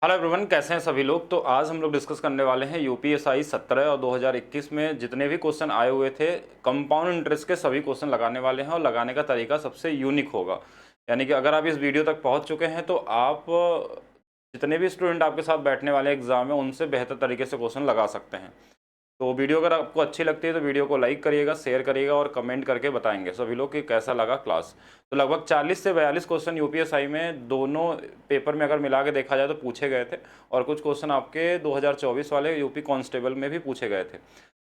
Hello everyone, कैसे हैं सभी लोग। तो आज हम लोग डिस्कस करने वाले हैं यूपीएसआई 17 और 2021 में जितने भी क्वेश्चन आए हुए थे कंपाउंड इंटरेस्ट के सभी क्वेश्चन लगाने वाले हैं और लगाने का तरीका सबसे यूनिक होगा। यानी कि अगर आप इस वीडियो तक पहुंच चुके हैं तो आप जितने भी स्टूडेंट आपके साथ बैठने वाले एग्जाम में उनसे बेहतर तरीके से क्वेश्चन लगा सकते हैं। तो वीडियो अगर आपको अच्छी लगती है तो वीडियो को लाइक करिएगा, शेयर करिएगा और कमेंट करके बताएंगे सभी लोग कि कैसा लगा क्लास। तो लगभग 40 से 42 क्वेश्चन यूपीएसआई में दोनों पेपर में अगर मिला के देखा जाए तो पूछे गए थे और कुछ क्वेश्चन आपके 2024 वाले यूपी कांस्टेबल में भी पूछे गए थे।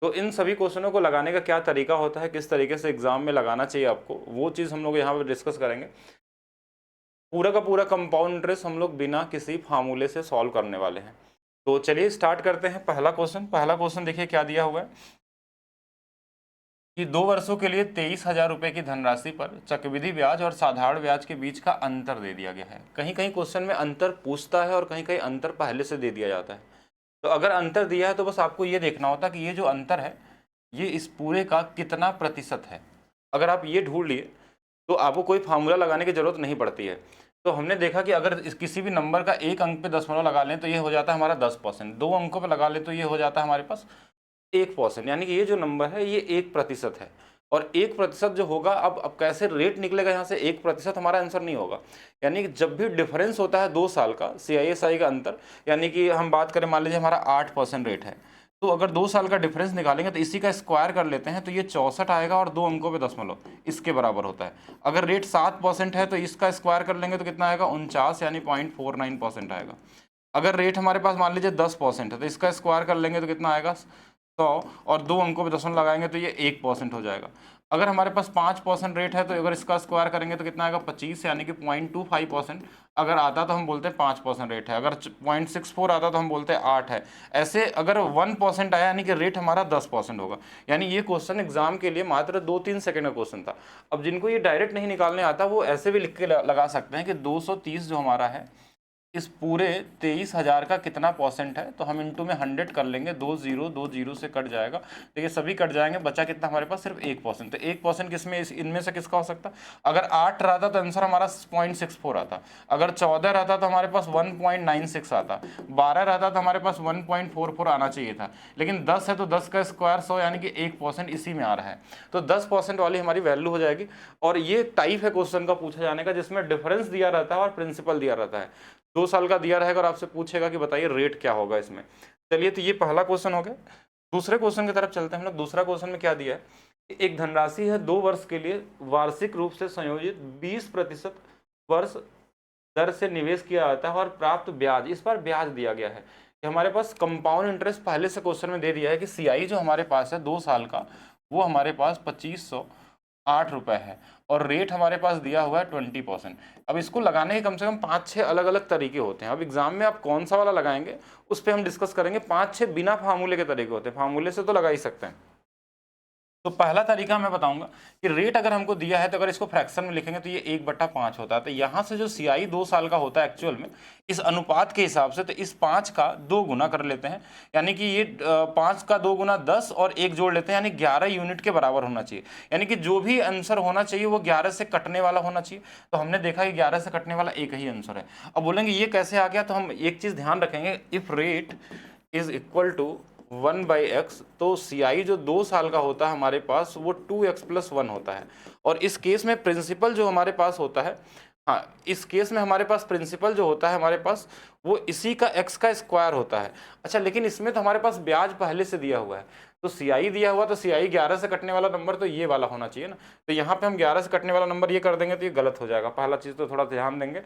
तो इन सभी क्वेश्चनों को लगाने का क्या तरीका होता है, किस तरीके से एग्जाम में लगाना चाहिए आपको, वो चीज़ हम लोग यहाँ पर डिस्कस करेंगे। पूरा का पूरा कंपाउंड इंटरेस्ट हम लोग बिना किसी फार्मूले से सॉल्व करने वाले हैं। तो चलिए स्टार्ट करते हैं। पहला क्वेश्चन देखिए क्या दिया हुआ है कि 2 वर्षों के लिए 23,000 रुपये की धनराशि पर चक्रवृद्धि ब्याज और साधारण ब्याज के बीच का अंतर दे दिया गया है। कहीं कहीं क्वेश्चन में अंतर पूछता है और कहीं कहीं अंतर पहले से दे दिया जाता है। तो अगर अंतर दिया है तो बस आपको ये देखना होता है कि ये जो अंतर है ये इस पूरे का कितना प्रतिशत है। अगर आप ये ढूंढ लिए तो आपको कोई फार्मूला लगाने की जरूरत नहीं पड़ती है। तो हमने देखा कि अगर किसी भी नंबर का एक अंक पे दशमलव लगा लें तो ये हो जाता है हमारा 10%, दो अंकों पे लगा लें तो ये हो जाता है हमारे पास 1%। यानी कि ये जो नंबर है ये 1% है। और 1% जो होगा, अब कैसे रेट निकलेगा यहाँ से, 1% हमारा आंसर नहीं होगा। यानी कि जब भी डिफरेंस होता है 2 साल का CISI का अंतर, यानी कि हम बात करें मान लीजिए हमारा 8% रेट है, तो अगर 2 साल का डिफरेंस निकालेंगे तो इसी का स्क्वायर कर लेते हैं तो ये 64 आएगा और दो अंकों पे दशमलव इसके बराबर होता है। अगर रेट 7% है तो इसका स्क्वायर कर लेंगे तो कितना आएगा, 49 यानी 0.49% आएगा। अगर रेट हमारे पास मान लीजिए 10% है तो इसका स्क्वायर कर लेंगे तो कितना आएगा, 100 और दो अंकों पे दशमलव लगाएंगे तो ये 1% हो जाएगा। अगर हमारे पास 5% रेट है तो अगर इसका स्क्वायर करेंगे तो कितना आएगा, 25 यानी कि 0.25%। अगर आता तो हम बोलते हैं 5% रेट है, अगर 0.64 आता तो हम बोलते हैं 8 है। ऐसे अगर 1% आया यानी कि रेट हमारा 10% होगा। यानी ये क्वेश्चन एग्जाम के लिए मात्र 2-3 सेकंड का क्वेश्चन था। अब जिनको ये डायरेक्ट नहीं निकालने आता वो ऐसे भी लिख के लगा सकते हैं कि 230 जो हमारा है इस पूरे 23,000 का कितना परसेंट है, तो हम इंटू में 100 कर लेंगे, 2 से कट जाएगा तो ये सभी कट जाएंगे, बचा कितना हमारे पास, सिर्फ 1%। तो 1% किसमें, इनमें से किसका हो सकता। अगर 8 रहता तो आंसर हमारा 0.64 आता, अगर 14 रहता तो हमारे पास 1.96 आता, 12 रहता तो हमारे पास 1.44 आना चाहिए था, लेकिन 10 है तो 10 का स्क्वायर 100 यानी कि 1% इसी में आ रहा है। तो 10% वाली हमारी वैल्यू हो जाएगी। और ये टाइप है क्वेश्चन का पूछा जाने का जिसमें डिफरेंस दिया रहता है और प्रिंसिपल दिया रहता है। 2 साल का दिया रहेगा और आपसे पूछेगा कि बताइए रेट क्या होगा इसमें। चलिए, तो ये पहला क्वेश्चन हो गया। दूसरे क्वेश्चन की तरफ चलते हैं हम लोग। दूसरा क्वेश्चन में क्या दिया है, एक धनराशि है 2 वर्ष के लिए वार्षिक रूप से संयोजित 20% वर्ष दर से निवेश किया जाता है और प्राप्त ब्याज, इस बार ब्याज दिया गया है कि हमारे पास कंपाउंड इंटरेस्ट पहले से क्वेश्चन में दे दिया है कि CI जो हमारे पास है 2 साल का वो हमारे पास 2508 रुपये है और रेट हमारे पास दिया हुआ है 20%। अब इसको लगाने के कम से कम 5-6 अलग अलग तरीके होते हैं। अब एग्जाम में आप कौन सा वाला लगाएंगे उस पर हम डिस्कस करेंगे। 5-6 बिना फार्मूले के तरीके होते हैं, फार्मूले से तो लगा ही सकते हैं। तो पहला तरीका मैं बताऊंगा कि रेट अगर हमको दिया है तो अगर इसको फ्रैक्शन में लिखेंगे तो ये 1/5 होता है। तो यहाँ से जो CI 2 साल का होता है एक्चुअल में इस अनुपात के हिसाब से, तो इस 5 का 2 गुना कर लेते हैं, यानी कि ये 5 का 2 गुना 10 और 1 जोड़ लेते हैं, यानी 11 यूनिट के बराबर होना चाहिए। यानी कि जो भी आंसर होना चाहिए वो 11 से कटने वाला होना चाहिए। तो हमने देखा कि 11 से कटने वाला एक ही आंसर है। अब बोलेंगे ये कैसे आ गया, तो हम एक चीज़ ध्यान रखेंगे, if rate is equal to 1/x, तो CI जो 2 साल का होता है हमारे पास वो 2x + 1 होता है। और इस केस में प्रिंसिपल जो हमारे पास होता है, हाँ इस केस में हमारे पास प्रिंसिपल जो होता है हमारे पास वो इसी का x का स्क्वायर होता है। अच्छा, लेकिन इसमें तो हमारे पास ब्याज पहले से दिया हुआ है, तो CI दिया हुआ, तो CI 11 से कटने वाला नंबर तो ये वाला होना चाहिए ना। तो यहाँ पे हम 11 से कटने वाला नंबर ये कर देंगे तो ये गलत हो जाएगा। पहला चीज़ तो थोड़ा ध्यान देंगे।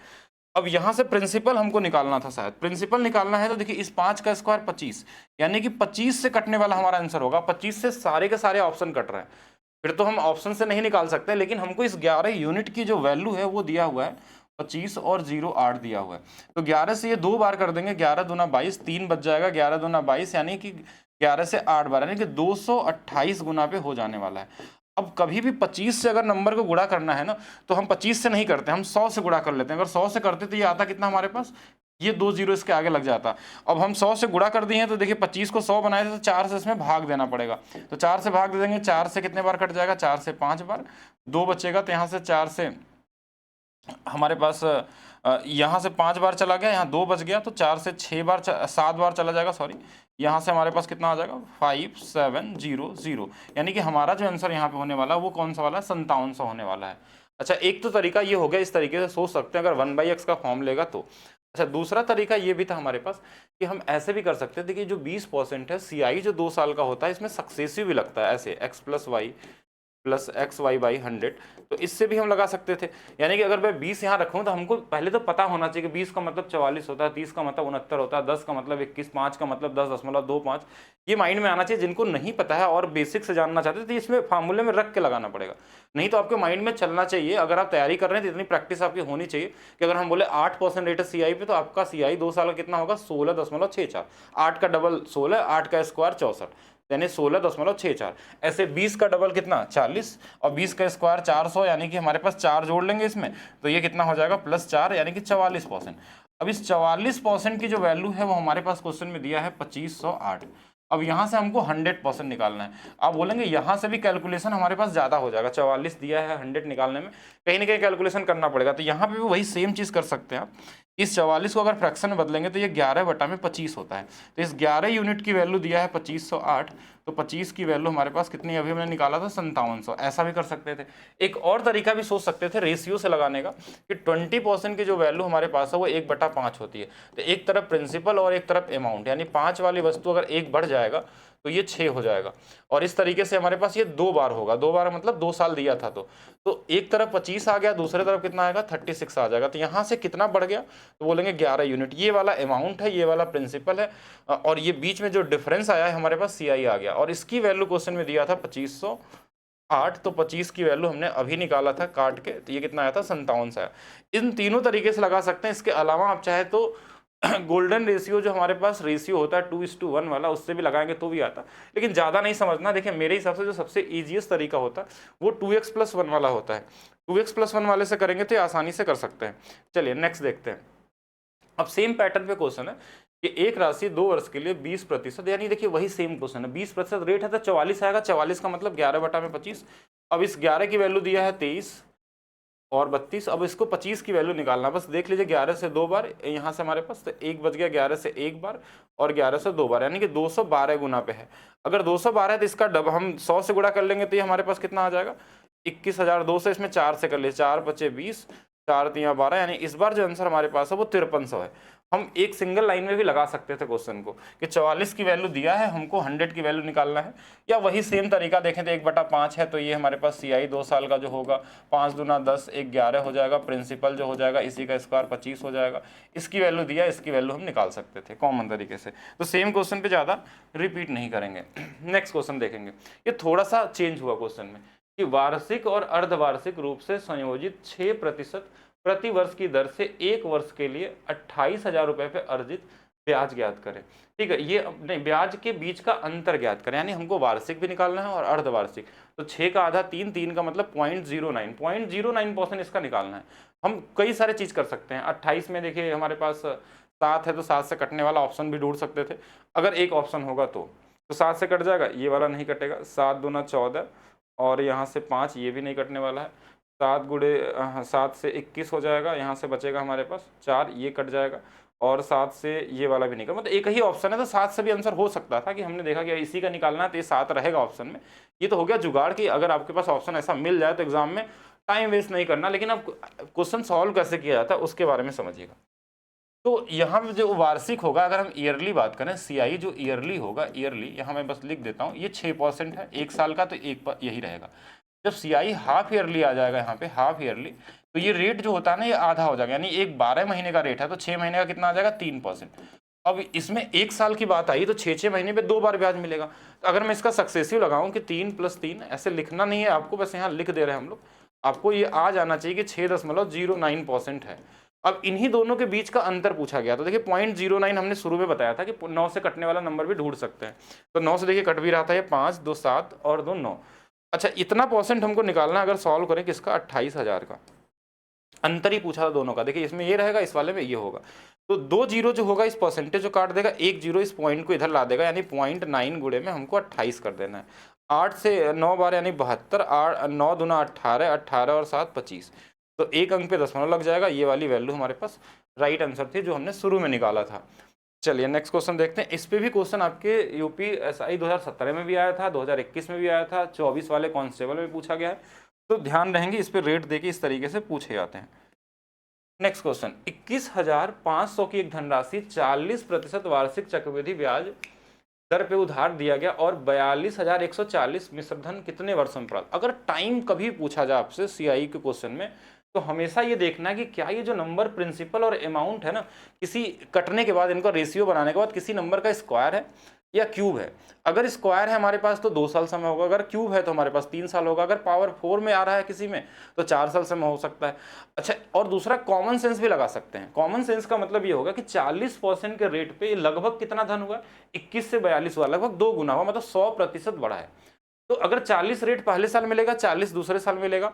अब यहाँ से प्रिंसिपल हमको निकालना था, शायद प्रिंसिपल निकालना है तो देखिए इस 5 का स्क्वायर 25, यानी कि 25 से कटने वाला हमारा आंसर होगा। 25 से सारे के सारे ऑप्शन कट रहे हैं, फिर तो हम ऑप्शन से नहीं निकाल सकते, लेकिन हमको इस 11 यूनिट की जो वैल्यू है वो दिया हुआ है 25 और 08 दिया हुआ है। तो 11 से ये 2 बार कर देंगे, 11 दूना 22, 3 बच जाएगा, 11 दूना 22 यानी कि 11 से 8 बार, यानी कि 228 गुना पे हो जाने वाला है। अब कभी भी 25 से अगर नंबर को गुणा करना है ना तो हम 25 से नहीं करते, हम 100 से गुणा कर लेते हैं। अगर 100 से करते तो ये आता कितना हमारे पास, ये 2 जीरो इसके आगे लग जाता। अब हम 100 से गुणा कर दिए हैं तो देखिए 25 को 100 बनाए थे तो 4 से इसमें भाग देना पड़ेगा, तो 4 से भाग दे देंगे, 4 से कितने बार कट जाएगा, 4 से 5 बार, 2 बचेगा, तो यहाँ से 4 से हमारे पास यहाँ से 5 बार चला गया, यहाँ 2 बच गया, तो 4 से 6 बार 7 बार चला जाएगा, सॉरी। यहाँ से हमारे पास कितना आ जाएगा 5700, यानी कि हमारा जो आंसर यहाँ पे होने वाला है वो कौन सा वाला है, 5700 होने वाला है। अच्छा, एक तो तरीका ये हो गया, इस तरीके से सोच सकते हैं अगर 1/x का फॉर्म लेगा तो। अच्छा, दूसरा तरीका ये भी था हमारे पास कि हम ऐसे भी कर सकते थे, देखिए जो 20% है CI जो 2 साल का होता है, इसमें सक्सेसिव भी लगता है ऐसे x + y प्लस XY/100, तो इससे भी हम लगा सकते थे। यानी कि अगर मैं 20 यहाँ रखूँ तो हमको पहले तो पता होना चाहिए कि 20 का मतलब 44 होता है, 30 का मतलब 69 होता है, 10 का मतलब 21, 5 का मतलब 10.25, ये माइंड में आना चाहिए। जिनको नहीं पता है और बेसिक से जानना चाहते हैं तो इसमें फार्मूले में रख के लगाना पड़ेगा, नहीं तो आपके माइंड में चलना चाहिए। अगर आप तैयारी कर रहे हैं तो इतनी प्रैक्टिस आपकी होनी चाहिए कि अगर हम बोले 8% रेट है CI पे, तो आपका CI 2 साल का कितना होगा 16.64, 8 का डबल 16, 8 का स्क्वायर 64, यानी 16.64। ऐसे 20 का डबल कितना 40, और 20 का स्क्वायर 400, यानी कि हमारे पास 4 जोड़ लेंगे इसमें तो ये कितना हो जाएगा +4, यानी कि 44%। अब इस 44% की जो वैल्यू है वो हमारे पास क्वेश्चन में दिया है 2508। अब यहाँ से हमको 100% निकालना है। आप बोलेंगे यहाँ से भी कैलकुलेशन हमारे पास ज़्यादा हो जाएगा, 44 दिया है, 100 निकालने में कहीं ना कहीं कैलकुलेशन करना पड़ेगा। तो यहाँ पे भी वही सेम चीज़ कर सकते हैं आप। इस 44 को अगर फ्रैक्शन में बदलेंगे तो ये 11/25 होता है। तो इस 11 यूनिट की वैल्यू दिया है 2508, तो 25 की वैल्यू हमारे पास कितनी अभी हमने निकाला था 5700। ऐसा भी कर सकते थे। एक और तरीका भी सोच सकते थे रेशियो से लगाने का, कि 20% की जो वैल्यू हमारे पास है वो 1/5 होती है। तो एक तरफ प्रिंसिपल और एक तरफ अमाउंट, यानी 5 वाली वस्तु अगर 1 बढ़ जाएगा तो ये 6 हो जाएगा। और इस तरीके से हमारे पास ये 2 बार होगा, 2 बार मतलब 2 साल दिया था तो एक तरफ 25 आ गया, दूसरे तरफ कितना आएगा 36 आ जाएगा। तो यहाँ से कितना बढ़ गया, तो बोलेंगे 11 यूनिट। ये वाला अमाउंट है, ये वाला प्रिंसिपल है, और ये बीच में जो डिफरेंस आया है हमारे पास CI आ गया। और इसकी वैल्यू क्वेश्चन में दिया था 2508, तो 25 की वैल्यू हमने अभी निकाला था काट के, तो ये कितना आया था 5700 आया। इन तीनों तरीके से लगा सकते हैं। इसके अलावा आप चाहे तो गोल्डन रेशियो जो हमारे पास रेशियो होता है 2:1 वाला, उससे भी लगाएंगे तो भी आता, लेकिन ज़्यादा नहीं समझना। देखिए मेरे हिसाब से जो सबसे ईजीएस्ट तरीका होता है वो 2x+1 वाला होता है। 2x+1 वाले से करेंगे तो आसानी से कर सकते हैं। चलिए नेक्स्ट देखते हैं। अब सेम पैटर्न पे क्वेश्चन है कि एक राशि 2 वर्ष के लिए 20%, यानी देखिए वही सेम क्वेश्चन है, 20% रेट है तो 44 आएगा, 44 का मतलब 11/25। अब इस 11 की वैल्यू दिया है 23 और 32। अब इसको 25 की वैल्यू निकालना, बस देख लीजिए 11 से 2 बार, यहाँ से हमारे पास तो 1 बच गया, 11 से 1 बार और 11 से 2 बार, यानी कि 212 गुना पे है। अगर 212 है तो इसका डब हम 100 से गुणा कर लेंगे तो ये हमारे पास कितना आ जाएगा 21,200। इसमें 4 से कर लिए, 4 बचे 20, 4 3 12, यानी इस बार जो आंसर हमारे पास है वो 5300 है। हम एक सिंगल लाइन में भी लगा सकते थे क्वेश्चन को कि 44 की वैल्यू दिया है, हमको 100 की वैल्यू निकालना है। या वही सेम तरीका देखें तो 1/5 है, तो ये हमारे पास CI 2 साल का जो होगा 5 दूना 10, 11 हो जाएगा, प्रिंसिपल जो हो जाएगा इसी का स्क्वायर 25 हो जाएगा। इसकी वैल्यू दिया, इसकी वैल्यू हम निकाल सकते थे कॉमन तरीके से। तो सेम क्वेश्चन पे ज़्यादा रिपीट नहीं करेंगे। नेक्स्ट क्वेश्चन देखेंगे, ये थोड़ा सा चेंज हुआ क्वेश्चन में कि वार्षिक और अर्धवार्षिक रूप से संयोजित 6% प्रति वर्ष की दर से 1 वर्ष के लिए 28,000 रुपये पे अर्जित ब्याज ज्ञात करें। ठीक है, ये नहीं, ब्याज के बीच का अंतर ज्ञात करें, यानी हमको वार्षिक भी निकालना है और अर्धवार्षिक। तो 6 का आधा 3, 3 का मतलब 0.09% इसका निकालना है। हम कई सारे चीज़ कर सकते हैं। 28 में देखिए हमारे पास 7 है, तो 7 से कटने वाला ऑप्शन भी ढूंढ सकते थे अगर एक ऑप्शन होगा तो 7 से कट जाएगा, ये वाला नहीं कटेगा, 7 दूना 14 और यहाँ से 5, ये भी नहीं कटने वाला है, 7 गुड़े 7 से 21 हो जाएगा, यहाँ से बचेगा हमारे पास 4, ये कट जाएगा, और 7 से ये वाला भी निकल, मतलब एक ही ऑप्शन है। तो 7 से भी आंसर हो सकता था कि हमने देखा कि इसी का निकालना है तो ये 7 रहेगा ऑप्शन में। ये तो हो गया जुगाड़ कि अगर आपके पास ऑप्शन ऐसा मिल जाए तो एग्जाम में टाइम वेस्ट नहीं करना, लेकिन अब क्वेश्चन सॉल्व कैसे किया जाता है उसके बारे में समझिएगा। तो यहाँ पे जो वार्षिक होगा, अगर हम ईयरली बात करें, CI जो ईयरली होगा, ईयरली यहाँ मैं बस लिख देता हूँ, ये 6% है 1 साल का, तो यही रहेगा। जब CI हाफ ईयरली आ जाएगा, यहाँ पे हाफ ईयरली, तो ये रेट जो होता है ना ये आधा हो जाएगा, यानी एक 12 महीने का रेट है तो 6 महीने का कितना आ जाएगा 3%। अब इसमें 1 साल की बात आई तो 6-6 महीने पे 2 बार ब्याज मिलेगा। तो अगर मैं इसका सक्सेसिव लगाऊं कि 3 + 3, ऐसे लिखना नहीं है आपको, बस यहाँ लिख दे रहे हैं हम लोग, आपको ये आ जाना चाहिए कि 6.09% है। अब इन्हीं दोनों के बीच का अंतर पूछा गया, तो देखिए 0.09 हमने शुरू में बताया था कि 9 से कटने वाला नंबर भी ढूंढ सकते हैं। तो 9 से देखिए कट भी रहा था, ये 5, 2 7 और 2 9। अच्छा, इतना % हमको निकालना, अगर सॉल्व करें किसका 28,000 का, अंतर ही पूछा था दोनों का। देखिए इसमें ये रहेगा, इस वाले में ये होगा, तो 2 जीरो जो होगा इस परसेंटेज जो काट देगा, 1 जीरो इस पॉइंट को इधर ला देगा, यानी 0.9 गुणे में हमको 28 कर देना है। 8 से 9 बार यानी 72, 9 दूना 18, 18 और 7 25, तो 1 अंक पे दशमलव लग जाएगा। ये वाली वैल्यू हमारे पास राइट आंसर थी जो हमने शुरू में निकाला था। चलिए नेक्स्ट क्वेश्चन देखते हैं। इस पे भी क्वेश्चन आपके यूपीएसआई 2017 में भी आया था, 2021 में भी आया था, 24 वाले कांस्टेबल में पूछा गया है। तो ध्यान रहेंगे इस पे रेट देके इस तरीके से पूछे जाते हैं। नेक्स्ट क्वेश्चन, 21,500 की एक धनराशि 40% वार्षिक चक्रवृद्धि ब्याज दर पे उधार दिया गया और 42,140 मिश्र धन कितने वर्षों में प्राप्त। अगर टाइम कभी पूछा जाए आपसे सीआई के क्वेश्चन में, तो हमेशा ये देखना है कि क्या ये जो नंबर प्रिंसिपल और अमाउंट है ना, किसी कटने के बाद इनका रेशियो बनाने के बाद किसी नंबर का स्क्वायर है या क्यूब है। अगर स्क्वायर है हमारे पास तो 2 साल समय होगा, अगर क्यूब है तो हमारे पास 3 साल होगा, अगर पावर 4 में आ रहा है किसी में तो 4 साल समय हो सकता है। अच्छा, और दूसरा कॉमन सेंस भी लगा सकते हैं। कॉमन सेंस का मतलब ये होगा कि 40% के रेट पे लगभग कितना धन हुआ, 21 से 42 हुआ, लगभग 2 गुना हुआ, मतलब 100% बढ़ा है। तो अगर 40 रेट पहले साल मिलेगा, 40 दूसरे साल मिलेगा,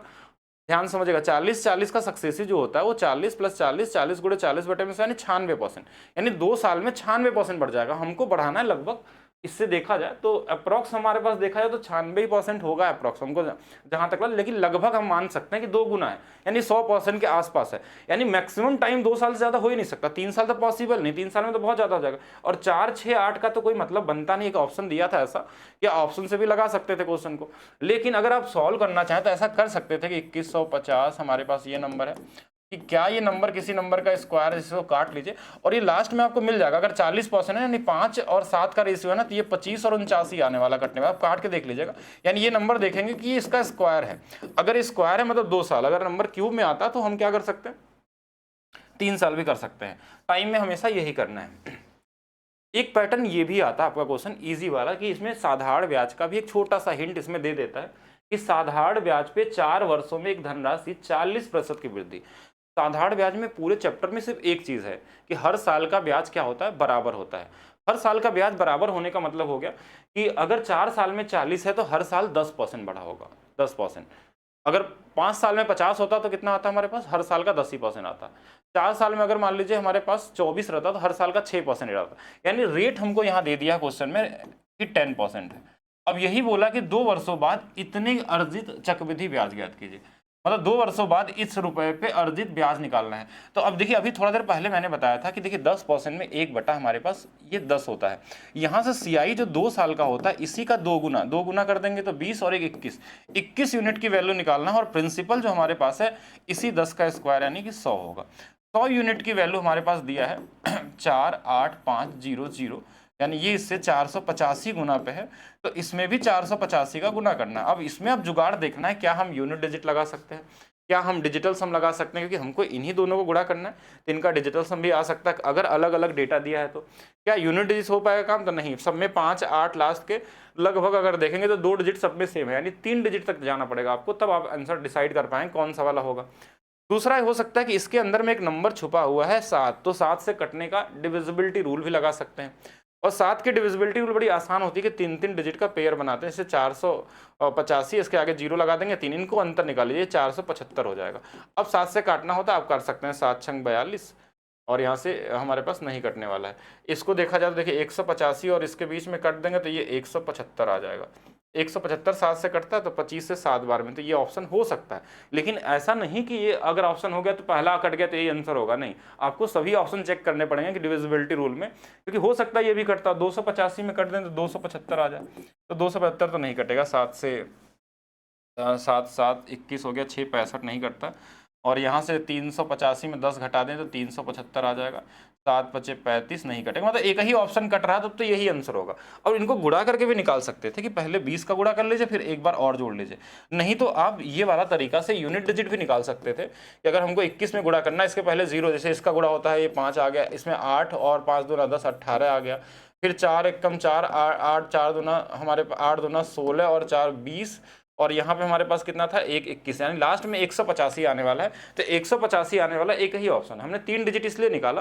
ध्यान समझेगा। 40 का सक्सेसिव जो होता है वो 40 + 40, 40 × 40 बटे में से यानी 96%, यानी 2 साल में 96% बढ़ जाएगा। हमको बढ़ाना है लगभग, इससे देखा जाए तो अप्रॉक्स हमारे पास देखा जाए तो 96% होगा अप्रॉक्स हमको जहां तक लगा, लेकिन लगभग हम मान सकते हैं कि 2 गुना है, यानी 100% के आसपास है। यानी मैक्सिमम टाइम 2 साल से ज्यादा हो ही नहीं सकता। 3 साल तो पॉसिबल नहीं, 3 साल में तो बहुत ज्यादा हो जाएगा। और 4, 6, 8 का तो कोई मतलब बनता नहीं। एक ऑप्शन दिया था ऐसा कि ऑप्शन से भी लगा सकते थे क्वेश्चन को, लेकिन अगर आप सॉल्व करना चाहें तो ऐसा कर सकते थे कि 2150 हमारे पास ये नंबर है कि क्या ये नंबर किसी नंबर का स्क्वायर है, इसको काट लीजिए और ये लास्ट में आपको मिल जाएगा। अगर 40% है यानी 5 और 7 का रेशियो है ना, तो ये 25 और 49 आने वाला कटने में, आप काट के देख लीजिएगा। यानी ये नंबर देखेंगे कि इसका स्क्वायर है। अगर स्क्वायर है मतलब 2 साल, अगर नंबर क्यूब में आता तो हम क्या कर सकते हैं, 3 साल भी कर सकते हैं। टाइम में हमेशा यही करना है। एक पैटर्न ये भी आता है आपका क्वेश्चन इजी वाला कि इसमें साधारण ब्याज का भी एक छोटा सा हिंट इसमें दे देता है कि साधारण ब्याज पे 4 वर्षों में एक धनराशि 40% की वृद्धि। साधारण ब्याज में पूरे चैप्टर में सिर्फ एक चीज है कि हर साल का ब्याज क्या होता है, बराबर होता है। हर साल का ब्याज बराबर होने का मतलब हो गया कि अगर 4 साल में 40 है तो हर साल 10% बढ़ा होगा, 10%। अगर 5 साल में 50 होता तो कितना आता हमारे पास, हर साल का 10 ही % आता। 4 साल में अगर मान लीजिए हमारे पास 24 रहता तो हर साल का 6% आता। यानी रेट हमको यहाँ दे दिया क्वेश्चन में कि 10% है। अब यही बोला कि 2 वर्षों बाद इतने अर्जित चक्रवृद्धि ब्याज ज्ञात कीजिए, मतलब 2 वर्षों बाद इस रुपए पे अर्जित ब्याज निकालना है। तो अब देखिए, अभी थोड़ा देर पहले मैंने बताया था कि देखिए 10% में 1 बटा हमारे पास ये 10 होता है। यहाँ से सीआई जो 2 साल का होता है इसी का 2 गुना कर देंगे तो 20 और 21 यूनिट की वैल्यू निकालना है। और प्रिंसिपल जो हमारे पास है इसी 10 का स्क्वायर यानी कि 100 होगा। 100 यूनिट की वैल्यू हमारे पास दिया है 48500, यानी ये इससे 485 गुना पे है, तो इसमें भी 485 का गुना करना है। अब इसमें अब जुगाड़ देखना है, क्या हम यूनिट डिजिट लगा सकते हैं, क्या हम डिजिटल सम लगा सकते हैं, क्योंकि हमको इन्हीं दोनों को गुणा करना है तो इनका डिजिटल सम भी आ सकता है। अगर अलग अलग डेटा दिया है तो क्या यूनिट डिजिट हो पाएगा काम, तो नहीं। सब में 5, 8 लास्ट के लगभग अगर देखेंगे तो 2 डिजिट सब में सेम है, यानी 3 डिजिट तक जाना पड़ेगा आपको, तब आप आंसर डिसाइड कर पाएंगे कौन सा वाला होगा। दूसरा हो सकता है कि इसके अंदर में एक नंबर छुपा हुआ है 7, तो 7 से कटने का डिविजिबिलिटी रूल भी लगा सकते हैं। और 7 की डिविजिबिलिटी रूल बड़ी आसान होती है कि 3-3 डिजिट का पेयर बनाते हैं। जैसे 485, इसके आगे 0 लगा देंगे, 3, इनको अंतर निकाल लीजिए, 475 हो जाएगा। अब 7 से काटना होता है आप कर सकते हैं, 7 छंग 42, और यहाँ से हमारे पास नहीं कटने वाला है। इसको देखा जाए तो देखिए 185 और इसके बीच में कट देंगे तो ये 175 आ जाएगा। 175 7 से कटता है तो 25 से 7 बार में, तो ये ऑप्शन हो सकता है। लेकिन ऐसा नहीं कि ये अगर ऑप्शन हो गया तो पहला कट गया तो यही आंसर होगा, नहीं। आपको सभी ऑप्शन चेक करने पड़ेंगे कि डिविजिबिलिटी रूल में, क्योंककि हो सकता है ये भी कटता, 285 में कट दें तो 275 आ जाए, तो 275 तो नहीं कटेगा। 7 से 7 7 21 हो गया, 6 65 नहीं कटता। और यहाँ से 385 में 10 घटा दें तो 375 आ जाएगा। 7 5 35 नहीं कटेगा, मतलब एक ही ऑप्शन कट रहा है, तो यही आंसर होगा। और इनको गुणा करके भी निकाल सकते थे कि पहले 20 का गुणा कर लीजिए फिर एक बार और जोड़ लीजिए। नहीं तो आप ये वाला तरीका से यूनिट डिजिट भी निकाल सकते थे कि अगर हमको 21 में गुणा करना है, इसके पहले 0, जैसे इसका गुणा होता है ये 5 आ गया, इसमें 8 और 5 दूना 10, 18 आ गया। फिर 4 एकम 4, 8 4 दूना हमारे 8 दूना 16 और 4 20, और यहाँ पे हमारे पास कितना था 1 21, यानी लास्ट में 185 आने वाला है। तो 185 आने वाला एक ही ऑप्शन। हमने 3 डिजिट इसलिए निकाला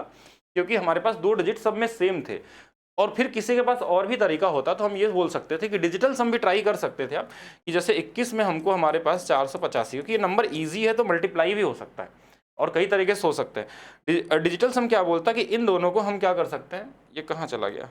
क्योंकि हमारे पास 2 डिजिट सब में सेम थे। और फिर किसी के पास और भी तरीका होता तो हम ये बोल सकते थे कि डिजिटल सम भी ट्राई कर सकते थे आप, कि जैसे 21 में हमको हमारे पास 485, क्योंकि ये नंबर ईजी है तो मल्टीप्लाई भी हो सकता है और कई तरीके से हो सकते हैं। डिजिटल सम क्या बोलता है कि इन दोनों को हम क्या कर सकते हैं, ये कहाँ चला गया,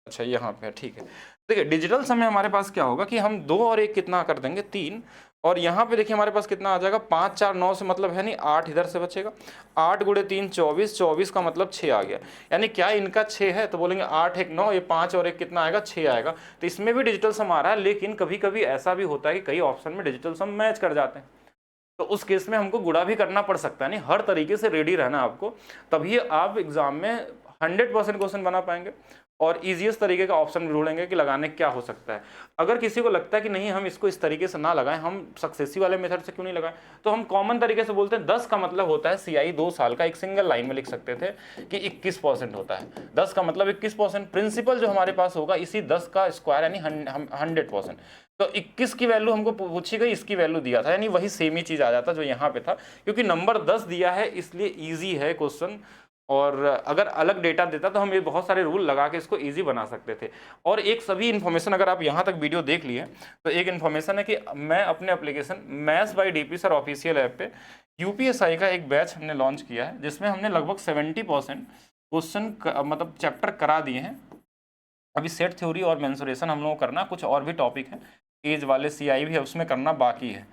अच्छा यहाँ पे ठीक है। देखिए डिजिटल सम में हमारे पास क्या होगा कि हम 2 और 1 कितना कर देंगे 3, और यहाँ पे देखिए हमारे पास कितना आ जाएगा 5 4 9 से मतलब है नहीं 8 इधर से बचेगा। 8 गुणे 3 24, 24 का मतलब 6 आ गया। यानी क्या इनका 6 है तो बोलेंगे 8 1 9, ये 5 और 1 कितना आएगा 6 आएगा। तो इसमें भी डिजिटल सम आ रहा है, लेकिन कभी कभी ऐसा भी होता है कि कई ऑप्शन में डिजिटल सम मैच कर जाते हैं, तो उस केस में हमको गुणा भी करना पड़ सकता है। नहीं, हर तरीके से रेडी रहना आपको, तभी आप एग्जाम में 100% क्वेश्चन बना पाएंगे और इजीएस्ट तरीके का ऑप्शन ढूंढेंगे कि लगाने क्या हो सकता है। अगर किसी को लगता है कि नहीं हम इसको इस तरीके से ना लगाएं, हम सक्सेसिव वाले मेथड से क्यों नहीं लगाएं, तो हम कॉमन तरीके से बोलते हैं 10 का मतलब होता है CI 2 साल का, एक सिंगल लाइन में लिख सकते थे कि 21% होता है। 10 का मतलब 21%, प्रिंसिपल जो हमारे पास होगा इसी 10 का स्क्वायर यानी 100%। तो 21 की वैल्यू हमको पूछी गई, इसकी वैल्यू दिया था, यानी वही सेम ही चीज आ जाता जो यहाँ पे था, क्योंकि नंबर 10 दिया है इसलिए इजी है क्वेश्चन। और अगर अलग डेटा देता तो हम ये बहुत सारे रूल लगा के इसको इजी बना सकते थे। और एक सभी इन्फॉर्मेशन, अगर आप यहाँ तक वीडियो देख लिए तो एक इन्फॉर्मेशन है कि मैं अपने application maths by DP sir official app पे UPSI का एक बैच हमने लॉन्च किया है, जिसमें हमने लगभग 70% क्वेश्चन मतलब चैप्टर करा दिए हैं। अभी सेट थ्योरी और मेंसुरेशन हम लोगों को करना, कुछ और भी टॉपिक है, एज वाले CI भी है उसमें करना बाकी है।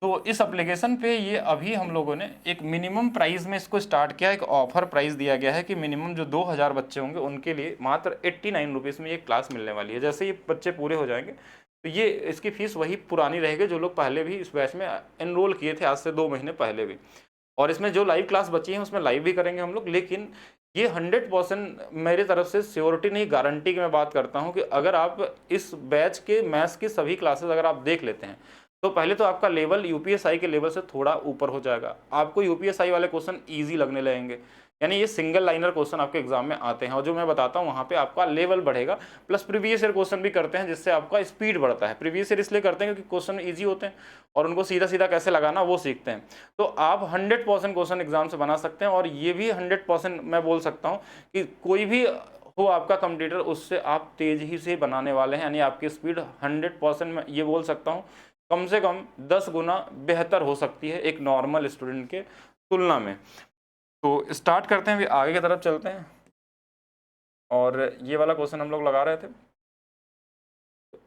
तो इस एप्लीकेशन पे ये अभी हम लोगों ने एक मिनिमम प्राइस में इसको स्टार्ट किया, एक ऑफर प्राइस दिया गया है कि मिनिमम जो 2000 बच्चे होंगे उनके लिए मात्र 89 रुपीज़ में ये क्लास मिलने वाली है। जैसे ये बच्चे पूरे हो जाएंगे तो ये इसकी फीस वही पुरानी रहेगी जो लोग पहले भी इस बैच में एनरोल किए थे आज से 2 महीने पहले भी। और इसमें जो लाइव क्लास बची है उसमें लाइव भी करेंगे हम लोग, लेकिन ये 100% मेरी तरफ से श्योरिटी नहीं, गारंटी की मैं बात करता हूँ कि अगर आप इस बैच के मैथ्स की सभी क्लासेस अगर आप देख लेते हैं तो पहले तो आपका लेवल UPSI के लेवल से थोड़ा ऊपर हो जाएगा, आपको UPSI वाले क्वेश्चन ईजी लगने लगेंगे। यानी ये सिंगल लाइनर क्वेश्चन आपके एग्जाम में आते हैं और जो मैं बताता हूँ वहाँ पे आपका लेवल बढ़ेगा, प्लस प्रीवियस ईयर क्वेश्चन भी करते हैं जिससे आपका स्पीड बढ़ता है। प्रीवियस ईयर इसलिए करते हैं क्योंकि क्वेश्चन ईजी होते हैं और उनको सीधा सीधा कैसे लगाना वो सीखते हैं। तो आप 100% क्वेश्चन एग्जाम से बना सकते हैं, और ये भी 100% मैं बोल सकता हूँ कि कोई भी हो आपका कंप्यूटर उससे आप तेज ही से बनाने वाले हैं, यानी आपकी स्पीड 100% मैं ये बोल सकता हूँ कम से कम 10 गुना बेहतर हो सकती है एक नॉर्मल स्टूडेंट के तुलना में। तो स्टार्ट करते हैं, भी आगे की तरफ चलते हैं। और ये वाला क्वेश्चन हम लोग लगा रहे थे,